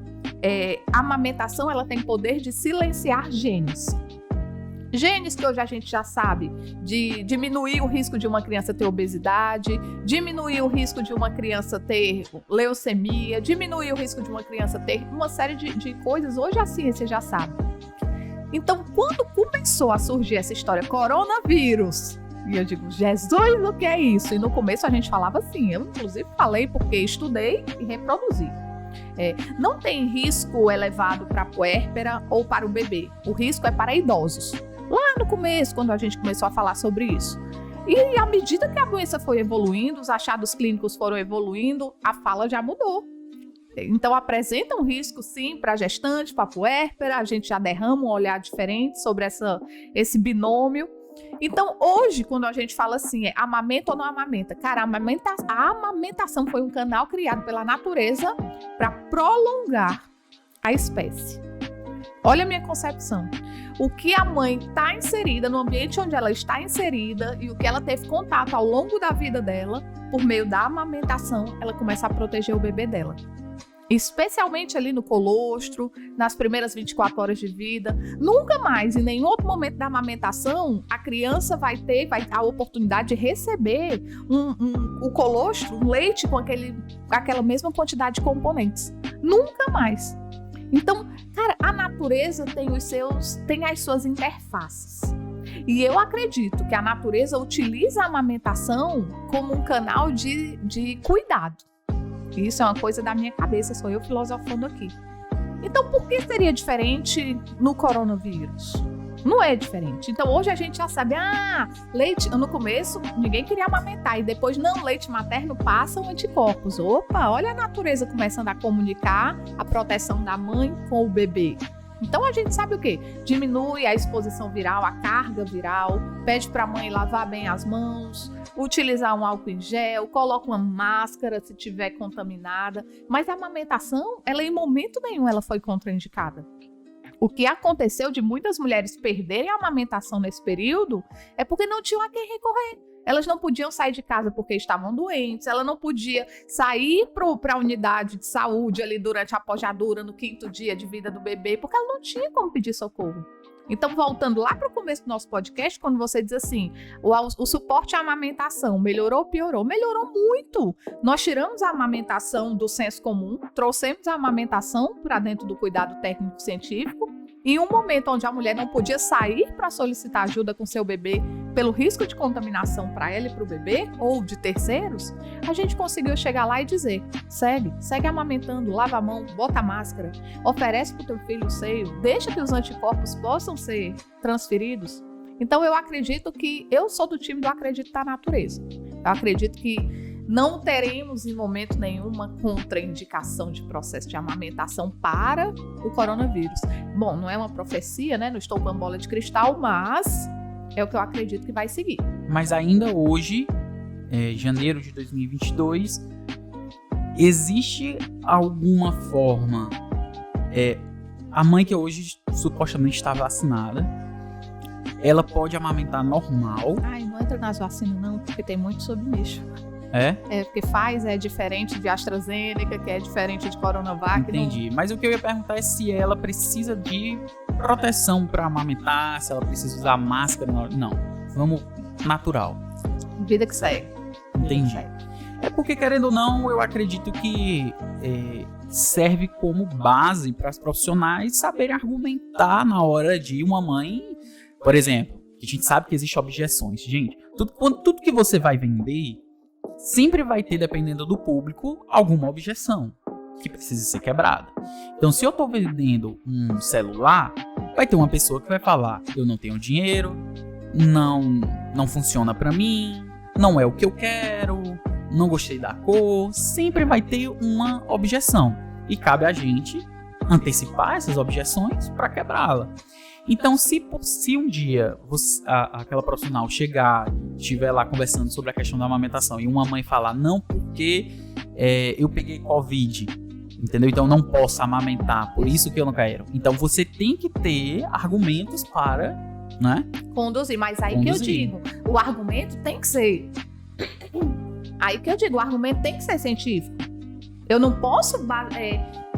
a amamentação ela tem poder de silenciar genes. Genes que hoje a gente já sabe de diminuir o risco de uma criança ter obesidade, diminuir o risco de uma criança ter leucemia, diminuir o risco de uma criança ter uma série de coisas, hoje a ciência já sabe. Então, quando começou a surgir essa história, coronavírus, e eu digo, Jesus, o que é isso? E no começo a gente falava assim, eu inclusive falei porque estudei e reproduzi. Não tem risco elevado para a puérpera ou para o bebê, o risco é para idosos. Lá no começo, quando a gente começou a falar sobre isso. E à medida que a doença foi evoluindo, os achados clínicos foram evoluindo, a fala já mudou. Então apresenta um risco sim para a gestante, para a puérpera, a gente já derrama um olhar diferente sobre esse binômio. Então hoje, quando a gente fala assim, amamenta ou não amamenta? Cara, a amamentação foi um canal criado pela natureza para prolongar a espécie. Olha a minha concepção. O que a mãe está inserida, no ambiente onde ela está inserida e o que ela teve contato ao longo da vida dela, por meio da amamentação, ela começa a proteger o bebê dela. Especialmente ali no colostro, nas primeiras 24 horas de vida. Nunca mais, em nenhum outro momento da amamentação, a criança vai ter a oportunidade de receber o colostro, um leite com aquela mesma quantidade de componentes. Nunca mais. Então, cara, a natureza tem as suas interfaces. E eu acredito que a natureza utiliza a amamentação como um canal de cuidado. Isso é uma coisa da minha cabeça, sou eu filosofando aqui. Então, por que seria diferente no coronavírus? Não é diferente. Então, hoje a gente já sabe, leite, no começo, ninguém queria amamentar, e depois, não, leite materno passam anticorpos. Opa, olha a natureza começando a comunicar a proteção da mãe com o bebê. Então, a gente sabe o quê? Diminui a exposição viral, a carga viral, pede para a mãe lavar bem as mãos, utilizar um álcool em gel, coloca uma máscara se tiver contaminada. Mas a amamentação, ela em momento nenhum ela foi contraindicada. O que aconteceu de muitas mulheres perderem a amamentação nesse período é porque não tinham a quem recorrer. Elas não podiam sair de casa porque estavam doentes, ela não podia sair para a unidade de saúde ali durante a pojadura, no 5º dia de vida do bebê, porque ela não tinha como pedir socorro. Então, voltando lá para o começo do nosso podcast, quando você diz assim, o suporte à amamentação melhorou ou piorou? Melhorou muito. Nós tiramos a amamentação do senso comum, trouxemos a amamentação para dentro do cuidado técnico-científico. Em um momento onde a mulher não podia sair para solicitar ajuda com seu bebê pelo risco de contaminação para ela e para o bebê, ou de terceiros, a gente conseguiu chegar lá e dizer, segue amamentando, lava a mão, bota a máscara, oferece para o teu filho o seio, deixa que os anticorpos possam ser transferidos. Então eu sou do time do acredito na natureza. Eu acredito que não teremos em momento nenhum uma contraindicação de processo de amamentação para o coronavírus. Bom, não é uma profecia, né? Não estou com a bola de cristal, mas é o que eu acredito que vai seguir. Mas ainda hoje, janeiro de 2022, existe alguma forma, a mãe que hoje supostamente está vacinada, ela pode amamentar normal? Ai, não entra nas vacinas não, porque tem muito subnicho. Porque Pfizer é diferente de AstraZeneca, que é diferente de Coronavac. Entendi. Mas o que eu ia perguntar é se ela precisa de proteção para amamentar, se ela precisa usar máscara. Não. Vamos natural. Vida que segue. Entendi. É porque, querendo ou não, eu acredito que serve como base para os profissionais saberem argumentar na hora de uma mãe. Por exemplo, a gente sabe que existem objeções. Gente, tudo que você vai vender sempre vai ter, dependendo do público, alguma objeção que precisa ser quebrada. Então, se eu estou vendendo um celular, vai ter uma pessoa que vai falar: eu não tenho dinheiro, não funciona para mim, não é o que eu quero, não gostei da cor. Sempre vai ter uma objeção e cabe a gente antecipar essas objeções para quebrá-la. Então, se um dia aquela profissional chegar, estiver lá conversando sobre a questão da amamentação e uma mãe falar: não, porque eu peguei Covid, entendeu? Então não posso amamentar, por isso que eu não quero. Então você tem que ter argumentos para, né, conduzir. Mas aí que eu digo, o argumento tem que ser... Aí que eu digo, o argumento tem que ser científico. Eu não posso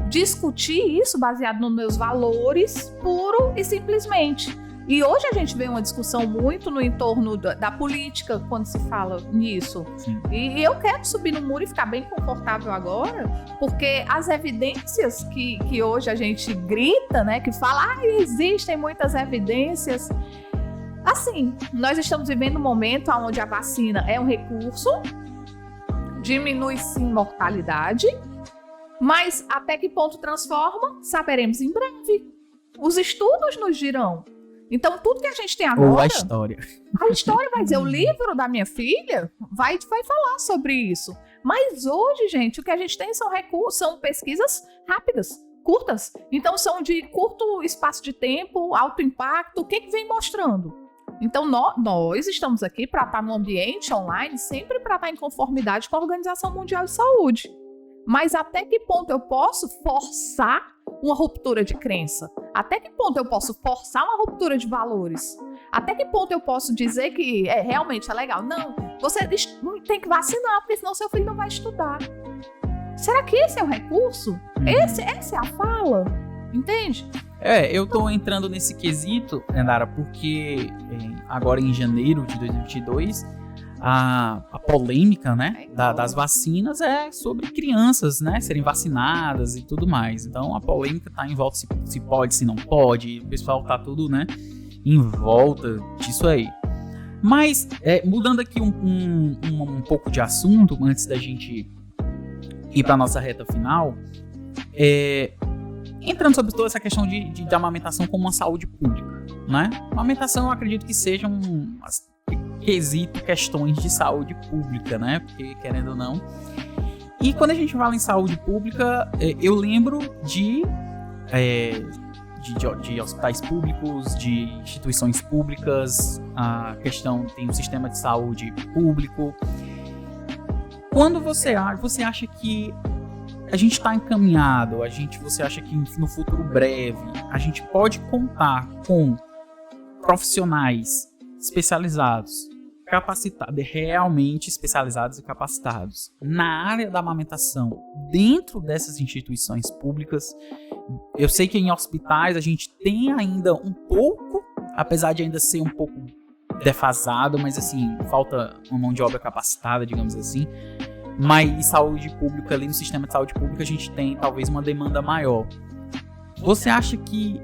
discutir isso baseado nos meus valores, puro e simplesmente. E hoje a gente vê uma discussão muito no entorno da política quando se fala nisso. E eu quero subir no muro e ficar bem confortável agora, porque as evidências que hoje a gente grita, né, que fala, existem muitas evidências. Assim, nós estamos vivendo um momento onde a vacina é um recurso, diminui sim mortalidade, mas até que ponto transforma, saberemos em breve. Os estudos nos dirão. Então, tudo que a gente tem agora... Ou a história. A história vai dizer, o livro da minha filha vai falar sobre isso. Mas hoje, gente, o que a gente tem são pesquisas rápidas, curtas. Então, são de curto espaço de tempo, alto impacto. O que vem mostrando? Então, nós estamos aqui para estar no ambiente online, sempre para estar em conformidade com a Organização Mundial de Saúde. Mas até que ponto eu posso forçar uma ruptura de crença? Até que ponto eu posso forçar uma ruptura de valores? Até que ponto eu posso dizer que realmente é legal? Não, você tem que vacinar, porque senão seu filho não vai estudar. Será que esse é o recurso? Essa é a fala? Entende? Eu tô entrando nesse quesito, Nara, porque agora em janeiro de 2022... A polêmica, né, das vacinas é sobre crianças, né, serem vacinadas e tudo mais. Então a polêmica tá em volta se pode, se não pode. O pessoal tá tudo, né, em volta disso aí. Mas mudando aqui um pouco de assunto antes da gente ir para nossa reta final, entrando sobre toda essa questão de amamentação como uma saúde pública, né? A amamentação eu acredito que seja quesito questões de saúde pública, né? Porque, querendo ou não. E quando a gente fala em saúde pública, eu lembro de hospitais públicos, de instituições públicas, a questão tem um sistema de saúde público. Quando você acha que a gente está encaminhado, você acha que no futuro breve a gente pode contar com profissionais especializados, realmente especializados e capacitados na área da amamentação dentro dessas instituições públicas? Eu sei que em hospitais a gente tem ainda um pouco, apesar de ainda ser um pouco defasado, mas assim, falta uma mão de obra capacitada, digamos assim. Mas saúde pública, ali no sistema de saúde pública, a gente tem talvez uma demanda maior. Você acha que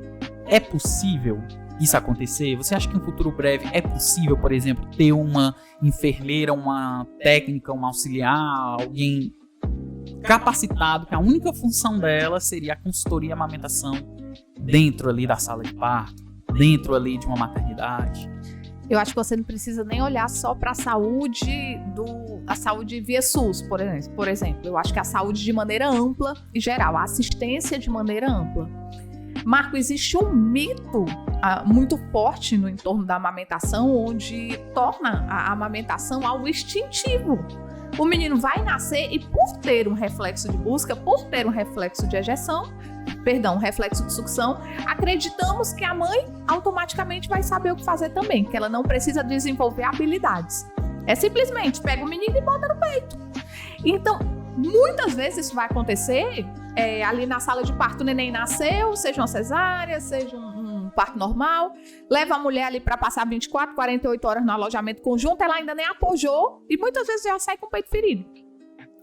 é possível isso acontecer? Você acha que em um futuro breve é possível, por exemplo, ter uma enfermeira, uma técnica, um auxiliar, alguém capacitado, que a única função dela seria a consultoria e amamentação dentro ali da sala de parto, dentro ali de uma maternidade? Eu acho que você não precisa nem olhar só para a saúde via SUS, por exemplo. Eu acho que a saúde de maneira ampla e geral, a assistência de maneira ampla. Marco, existe um mito muito forte no entorno da amamentação, onde torna a amamentação algo instintivo. O menino vai nascer e, por ter um reflexo de busca, por ter um reflexo de um reflexo de sucção, acreditamos que a mãe automaticamente vai saber o que fazer também, que ela não precisa desenvolver habilidades. É simplesmente pega o menino e bota no peito. Então, muitas vezes isso vai acontecer ali na sala de parto, o neném nasceu, seja uma cesárea, seja um parto normal, leva a mulher ali para passar 24, 48 horas no alojamento conjunto, ela ainda nem apojou e muitas vezes já sai com o peito ferido.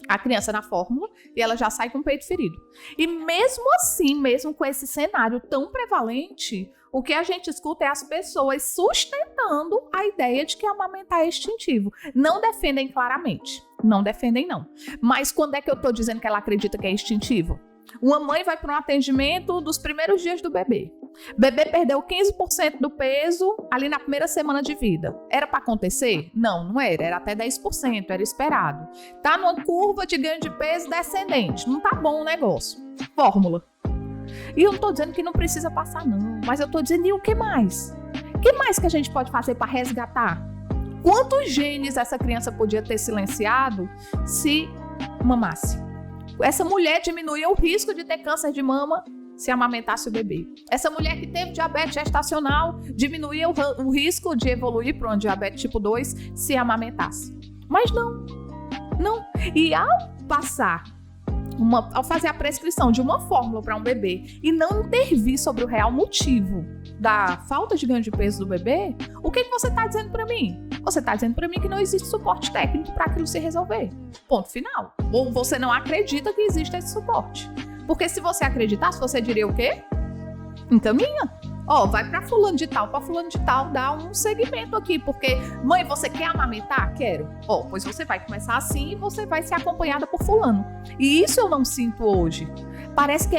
A criança na fórmula e ela já sai com o peito ferido. E mesmo assim, mesmo com esse cenário tão prevalente, o que a gente escuta é as pessoas sustentando a ideia de que amamentar é instintivo. Não defendem claramente. Não defendem, não. Mas quando é que eu estou dizendo que ela acredita que é instintivo? Uma mãe vai para um atendimento dos primeiros dias do bebê. Bebê perdeu 15% do peso ali na primeira semana de vida. Era para acontecer? Não, não era. Era até 10%, era esperado. Tá numa curva de ganho de peso descendente. Não tá bom o negócio. Fórmula. E eu não tô dizendo que não precisa passar, não. Mas eu tô dizendo, e o que mais? O que mais que a gente pode fazer para resgatar? Quantos genes essa criança podia ter silenciado se mamasse? Essa mulher diminuía o risco de ter câncer de mama se amamentasse o bebê. Essa mulher que teve diabetes gestacional diminuía o risco de evoluir para uma diabetes tipo 2 se amamentasse. Mas não. E ao fazer a prescrição de uma fórmula para um bebê e não intervir sobre o real motivo da falta de ganho de peso do bebê, o que você está dizendo para mim? Você está dizendo para mim que não existe suporte técnico para aquilo se resolver. Ponto final. Ou você não acredita que existe esse suporte. Porque se você acreditasse, você diria o quê? Encaminha. Vai para fulano de tal, dá um segmento aqui, porque, mãe, você quer amamentar? Quero. Pois você vai começar assim e você vai ser acompanhada por fulano. E isso eu não sinto hoje. Parece que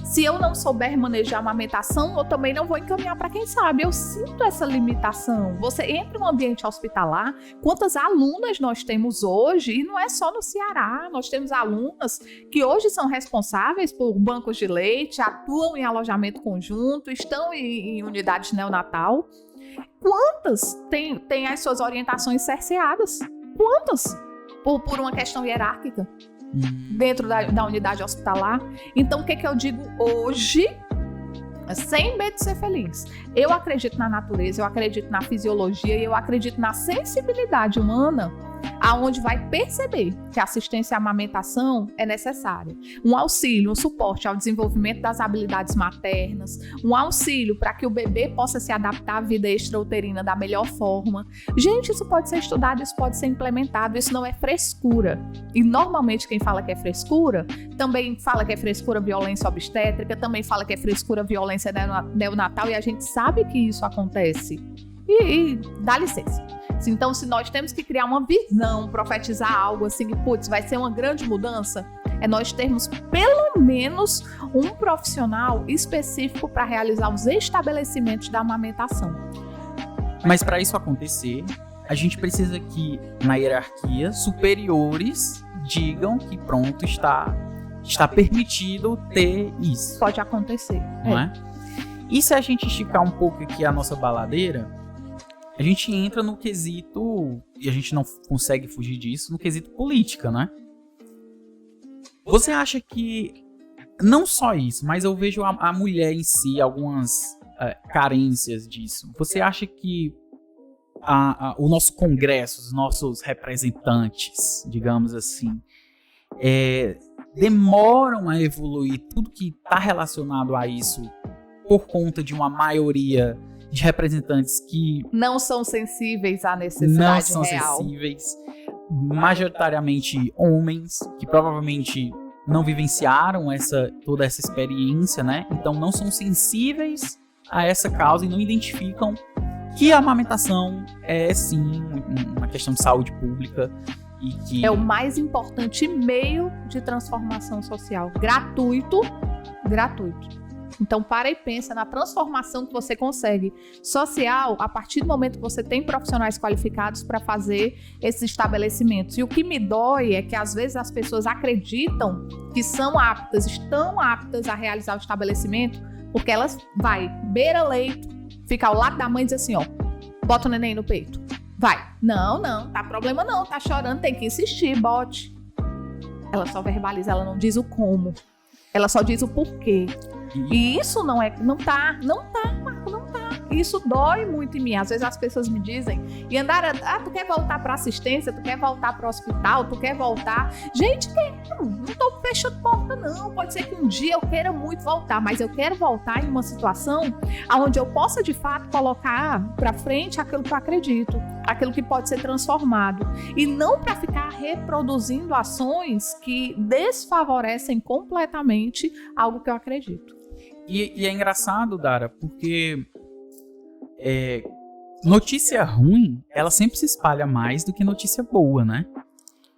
se eu não souber manejar a amamentação, eu também não vou encaminhar para quem sabe. Eu sinto essa limitação. Você entra em um ambiente hospitalar, quantas alunas nós temos hoje, e não é só no Ceará, nós temos alunas que hoje são responsáveis por bancos de leite, atuam em alojamento conjunto, estão em unidades neonatal. Quantas têm as suas orientações cerceadas? Quantas? Por uma questão hierárquica dentro da unidade hospitalar. Então, o que eu digo hoje, sem medo de ser feliz? Eu acredito na natureza, eu acredito na fisiologia e eu acredito na sensibilidade humana, aonde vai perceber que a assistência à amamentação é necessária. Um auxílio, um suporte ao desenvolvimento das habilidades maternas, um auxílio para que o bebê possa se adaptar à vida extrauterina da melhor forma. Gente, isso pode ser estudado, isso pode ser implementado, isso não é frescura. E normalmente quem fala que é frescura, também fala que é frescura violência obstétrica, também fala que é frescura violência neonatal, e a gente sabe que isso acontece. E dá licença. Então, se nós temos que criar uma visão, profetizar algo assim, que vai ser uma grande mudança, é nós termos pelo menos um profissional específico para realizar os estabelecimentos da amamentação. Mas para isso acontecer, a gente precisa que na hierarquia superiores digam que pronto, está permitido ter isso. Pode acontecer. Não é? E se a gente esticar um pouco aqui a nossa baladeira, a gente entra no quesito, e a gente não consegue fugir disso, no quesito política, né? Você acha que, não só isso, mas eu vejo a mulher em si, algumas carências disso. Você acha que o nosso congresso, os nossos representantes, digamos assim, demoram a evoluir tudo que está relacionado a isso por conta de uma maioria de representantes que não são sensíveis à necessidade real. Não são sensíveis, majoritariamente homens, que provavelmente não vivenciaram toda essa experiência, né? Então não são sensíveis a essa causa e não identificam que a amamentação é sim uma questão de saúde pública e que é o mais importante meio de transformação social, gratuito. Então, para e pensa na transformação que você consegue social a partir do momento que você tem profissionais qualificados para fazer esses estabelecimentos. E o que me dói é que, às vezes, as pessoas acreditam que estão aptas a realizar o estabelecimento, porque elas beira leito, fica ao lado da mãe e diz assim, bota o neném no peito. Vai. Não, tá problema não, tá chorando, tem que insistir, bote. Ela só verbaliza, ela não diz o como. Ela só diz o porquê. E isso não tá, Marco, não tá. Isso dói muito em mim. Às vezes as pessoas me dizem, e Andara, tu quer voltar para assistência, tu quer voltar para o hospital, tu quer voltar? Gente, não tô fechando porta não. Pode ser que um dia eu queira muito voltar, mas eu quero voltar em uma situação onde eu possa de fato colocar para frente aquilo que eu acredito, aquilo que pode ser transformado, e não para ficar reproduzindo ações que desfavorecem completamente algo que eu acredito. E é engraçado, Dara, porque notícia ruim, ela sempre se espalha mais do que notícia boa, né?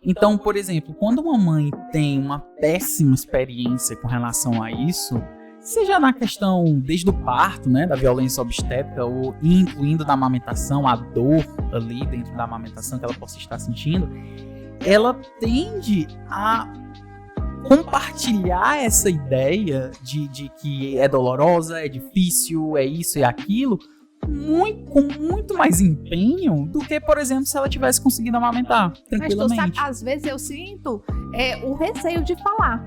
Então, por exemplo, quando uma mãe tem uma péssima experiência com relação a isso, seja na questão desde o parto, né, da violência obstétrica, ou incluindo na amamentação, a dor ali dentro da amamentação que ela possa estar sentindo, ela tende a compartilhar essa ideia de que é dolorosa, é difícil, é isso e aquilo, com muito mais empenho do que, por exemplo, se ela tivesse conseguido amamentar tranquilamente. Mas tu sabe, às vezes eu sinto o receio de falar.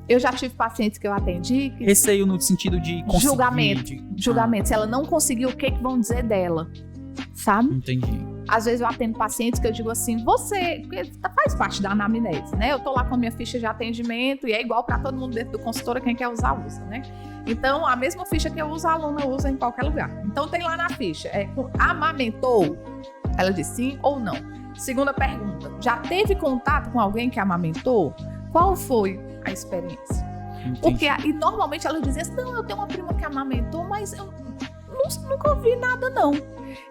Eu já tive pacientes que eu atendi que... Receio no sentido de conseguir... Julgamento. Se ela não conseguiu, o que vão dizer dela? Sabe? Entendi. Às vezes eu atendo pacientes que eu digo assim, porque faz parte da anamnese, né? Eu tô lá com a minha ficha de atendimento e é igual para todo mundo dentro do consultório, quem quer usar, usa, né? Então, a mesma ficha que eu uso, a aluna usa em qualquer lugar. Então, tem lá na ficha, amamentou? Ela diz sim ou não. Segunda pergunta, já teve contato com alguém que amamentou? Qual foi a experiência? Porque, e normalmente ela dizia assim, não, eu tenho uma prima que amamentou, mas eu nunca ouvi nada não.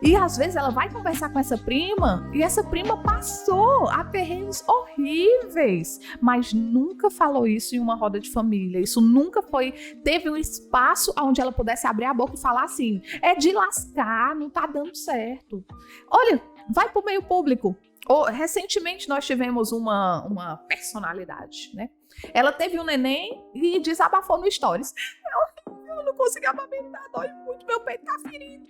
E às vezes ela vai conversar com essa prima e essa prima passou aperreios horríveis, mas nunca falou isso em uma roda de família. Isso nunca teve um espaço onde ela pudesse abrir a boca e falar assim, é de lascar, não tá dando certo. Olha, vai pro meio público. Recentemente nós tivemos uma personalidade, né? Ela teve um neném e desabafou no Stories. Eu não consegui amamentar, dói muito, meu peito tá ferido.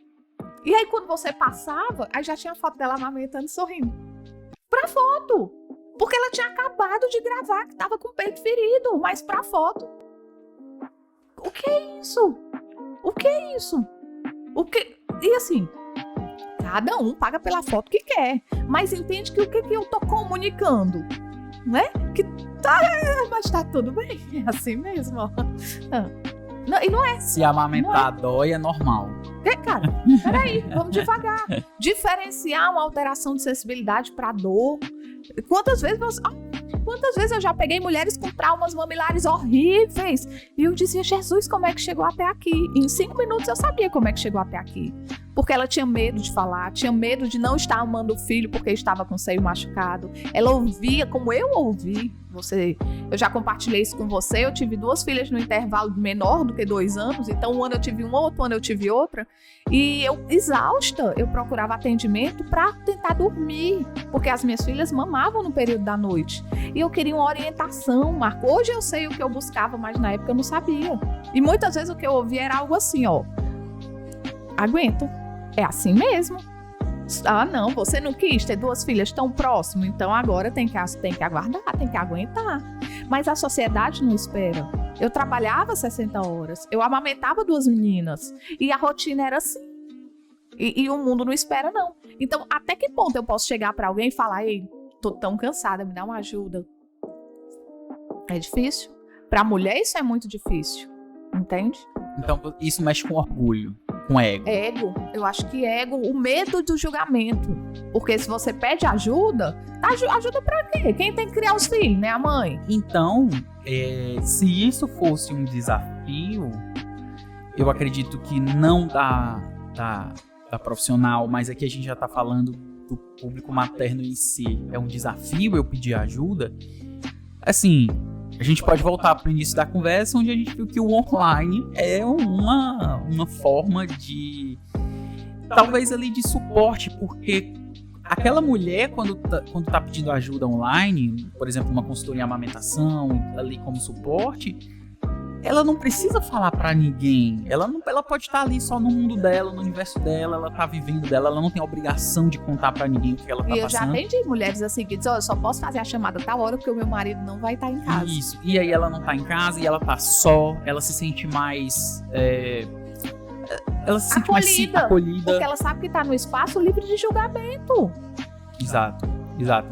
E aí quando você passava, aí já tinha foto dela amamentando e sorrindo. Pra foto. Porque ela tinha acabado de gravar que tava com o peito ferido, mas pra foto. O que é isso? O que é isso? E assim, cada um paga pela foto que quer. Mas entende que o que eu tô comunicando? Né? Mas tá tudo bem. É assim mesmo, ó. Não, e não é. Se amamentar dói, é normal. Cara, peraí, vamos devagar. Diferenciar uma alteração de sensibilidade para dor. Quantas vezes eu já peguei mulheres com traumas mamilares horríveis e eu dizia, Jesus, como é que chegou até aqui? Em 5 minutos eu sabia como é que chegou até aqui. Porque ela tinha medo de falar, tinha medo de não estar amando o filho porque estava com o seio machucado. Ela ouvia como eu ouvi. Eu já compartilhei isso com você. Eu tive 2 filhas no intervalo menor do que 2 anos. Então um ano eu tive uma, outro ano eu tive outra. E eu, exausta, eu procurava atendimento para tentar dormir. Porque as minhas filhas mamavam no período da noite. E eu queria uma orientação, Marco. Hoje eu sei o que eu buscava, mas na época eu não sabia. E muitas vezes o que eu ouvia era algo assim, ó. Aguento. É assim mesmo. Ah, não, você não quis ter 2 filhas tão próximo, então agora tem que aguardar, tem que aguentar. Mas a sociedade não espera. Eu trabalhava 60 horas, eu amamentava 2 meninas e a rotina era assim. E o mundo não espera, não. Então, até que ponto eu posso chegar para alguém e falar, ei, tô tão cansada, me dá uma ajuda? É difícil. Para mulher isso é muito difícil, entende? Então, isso mexe com orgulho. Com ego. Ego. Eu acho que ego, o medo do julgamento. Porque se você pede ajuda, ajuda pra quê? Quem tem que criar os filhos, né? A mãe. Então, se isso fosse um desafio, eu acredito que não da profissional, mas aqui a gente já tá falando do público materno em si. É um desafio eu pedir ajuda. Assim, a gente pode voltar para o início da conversa, onde a gente viu que o online é uma forma de, talvez ali de suporte, porque aquela mulher, quando tá pedindo ajuda online, por exemplo, uma consultoria em amamentação, ali como suporte, ela não precisa falar pra ninguém. Ela pode estar ali só no mundo dela, no universo dela, ela tá vivendo dela, ela não tem a obrigação de contar pra ninguém o que ela tá passando. E eu já atendi mulheres assim que dizem, eu só posso fazer a chamada tal hora porque o meu marido não vai estar em casa. Isso, e aí ela não tá em casa e ela tá só, ela se sente mais ela se sente mais acolhida. Porque ela sabe que tá no espaço livre de julgamento. Exato.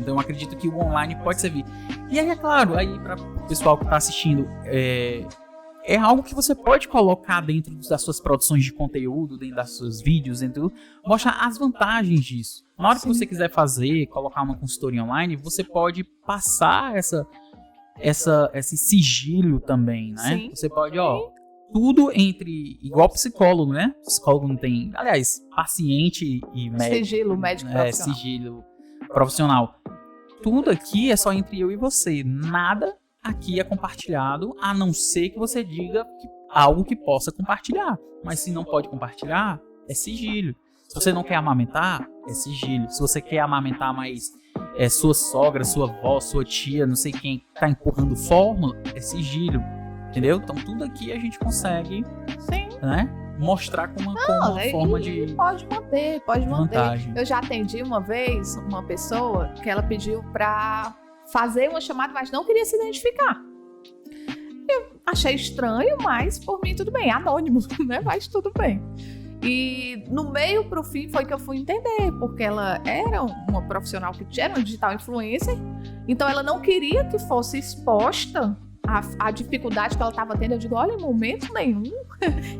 Então eu acredito que o online pode servir. E aí, é claro, aí para o pessoal que tá assistindo, é algo que você pode colocar dentro das suas produções de conteúdo, dentro das seus vídeos, mostrar as vantagens disso. Na hora que você quiser colocar uma consultoria online, você pode passar esse sigilo também, né? Sim. Você pode, tudo igual psicólogo, né? Psicólogo não tem, aliás, paciente e médico. Sigilo médico profissional. Sigilo profissional. Tudo aqui é só entre eu e você. Nada aqui é compartilhado, a não ser que você diga algo que possa compartilhar. Mas se não pode compartilhar, é sigilo. Se você não quer amamentar, é sigilo. Se você quer amamentar, mas sua sogra, sua avó, sua tia, não sei quem tá empurrando fórmula, é sigilo. Entendeu? Então tudo aqui a gente consegue, né, mostrar como uma forma de... Pode manter. Vantagem. Eu já atendi uma vez uma pessoa que ela pediu pra fazer uma chamada, mas não queria se identificar. Eu achei estranho, mas por mim tudo bem, anônimo, né? Mas tudo bem. E no meio pro fim foi que eu fui entender, porque ela era uma profissional que era uma digital influencer, então ela não queria que fosse exposta a dificuldade que ela estava tendo. Eu digo, olha, em momento nenhum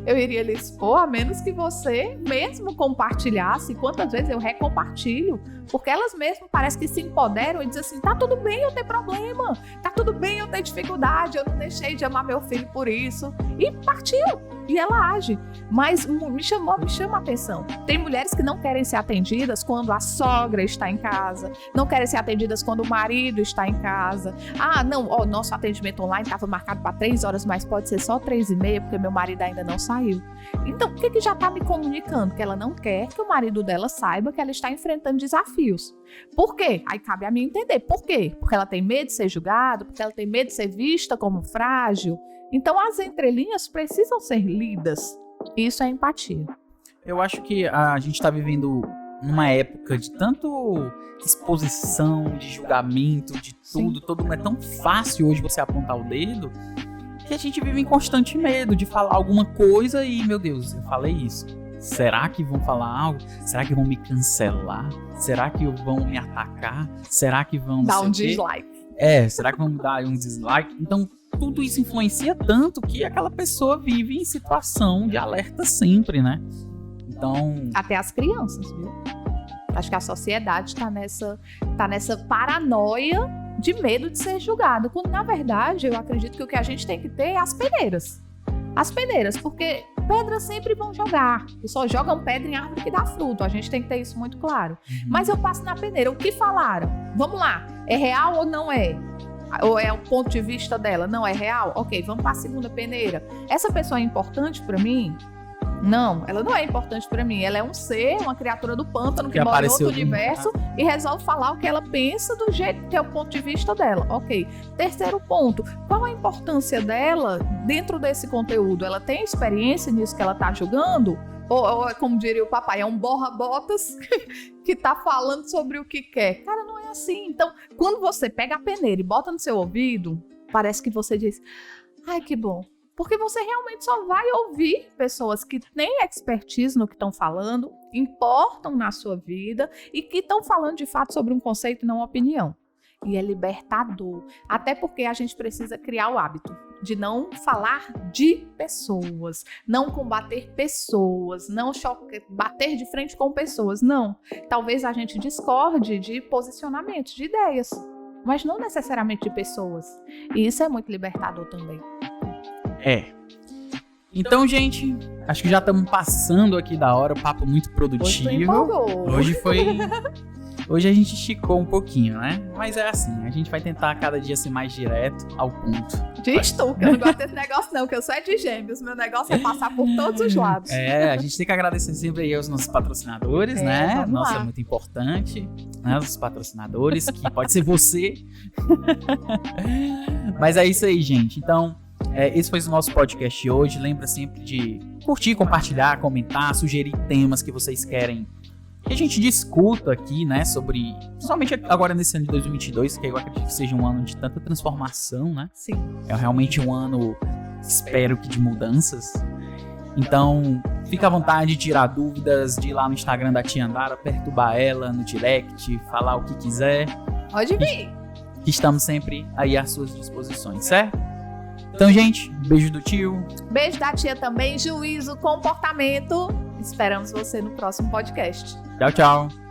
eu iria lhe expor, a menos que você mesmo compartilhasse. Quantas vezes eu recompartilho, porque elas mesmas parecem que se empoderam e dizem assim, tá tudo bem eu ter problema, tá tudo bem eu ter dificuldade, eu não deixei de amar meu filho por isso, e partiu, e ela age. Mas me chama a atenção, tem mulheres que não querem ser atendidas quando a sogra está em casa, não querem ser atendidas quando o marido está em casa. Nosso atendimento online estava marcado para 3 horas, mas pode ser só 3h30, porque meu marido ainda não saiu. Então, o que já está me comunicando? Que ela não quer que o marido dela saiba que ela está enfrentando desafios. Por quê? Aí cabe a mim entender. Por quê? Porque ela tem medo de ser julgada, porque ela tem medo de ser vista como frágil. Então, as entrelinhas precisam ser lidas. Isso é empatia. Eu acho que a gente está vivendo numa época de tanto exposição, de julgamento, de tudo. Todo mundo é tão fácil hoje você apontar o dedo, que a gente vive em constante medo de falar alguma coisa e, meu Deus, eu falei isso. Será que vão falar algo? Será que vão me cancelar? Será que vão me atacar? Será que vão... dar um dislike. Será que vão me dar um dislike? Então, tudo isso influencia tanto que aquela pessoa vive em situação de alerta sempre, né? Então... até as crianças, viu? Acho que a sociedade tá nessa paranoia de medo de ser julgado, quando na verdade eu acredito que o que a gente tem que ter é as peneiras. As peneiras, porque pedras sempre vão jogar, e só jogam pedra em árvore que dá fruto, a gente tem que ter isso muito claro. Mas eu passo na peneira, o que falaram? Vamos lá, é real ou não é? Ou é o ponto de vista dela? Não é real? Ok, vamos para a segunda peneira. Essa pessoa é importante para mim? Não, ela não é importante pra mim. Ela é um ser, uma criatura do pântano que mora em outro universo e resolve falar o que ela pensa do jeito que é o ponto de vista dela. Ok. Terceiro ponto, qual a importância dela dentro desse conteúdo? Ela tem experiência nisso que ela tá julgando? Ou como diria o papai, é um borra-botas que tá falando sobre o que quer? Cara, não é assim. Então, quando você pega a peneira e bota no seu ouvido, parece que você diz, ai, que bom. Porque você realmente só vai ouvir pessoas que têm expertise no que estão falando, importam na sua vida e que estão falando de fato sobre um conceito e não uma opinião. E é libertador. Até porque a gente precisa criar o hábito de não falar de pessoas, não combater pessoas, não bater de frente com pessoas. Não. Talvez a gente discorde de posicionamentos, de ideias, mas não necessariamente de pessoas. E isso é muito libertador também. Então, gente, acho que já estamos passando aqui da hora, o papo muito produtivo. Hoje a gente esticou um pouquinho, né? Mas é assim, a gente vai tentar cada dia ser mais direto ao ponto. Diz tu, que eu não gosto desse negócio não, que eu sou de gêmeos, meu negócio é passar por todos os lados. A gente tem que agradecer sempre aí aos nossos patrocinadores, né? Nossa, é muito importante, né? Os patrocinadores, que pode ser você. Mas é isso aí, gente. Então... esse foi o nosso podcast de hoje. Lembra sempre de curtir, compartilhar, comentar, sugerir temas que vocês querem que a gente discuta aqui, né, sobre, principalmente agora nesse ano de 2022, que eu acredito que seja um ano de tanta transformação, né? Sim. É realmente um ano, espero que de mudanças. Então, Fica à vontade de tirar dúvidas, de ir lá no Instagram da tia Andara, perturbar ela no direct, falar o que quiser. Pode vir. Estamos sempre aí às suas disposições, certo? Então, gente, beijo do tio. Beijo da tia também, juízo, comportamento. Esperamos você no próximo podcast. Tchau, tchau.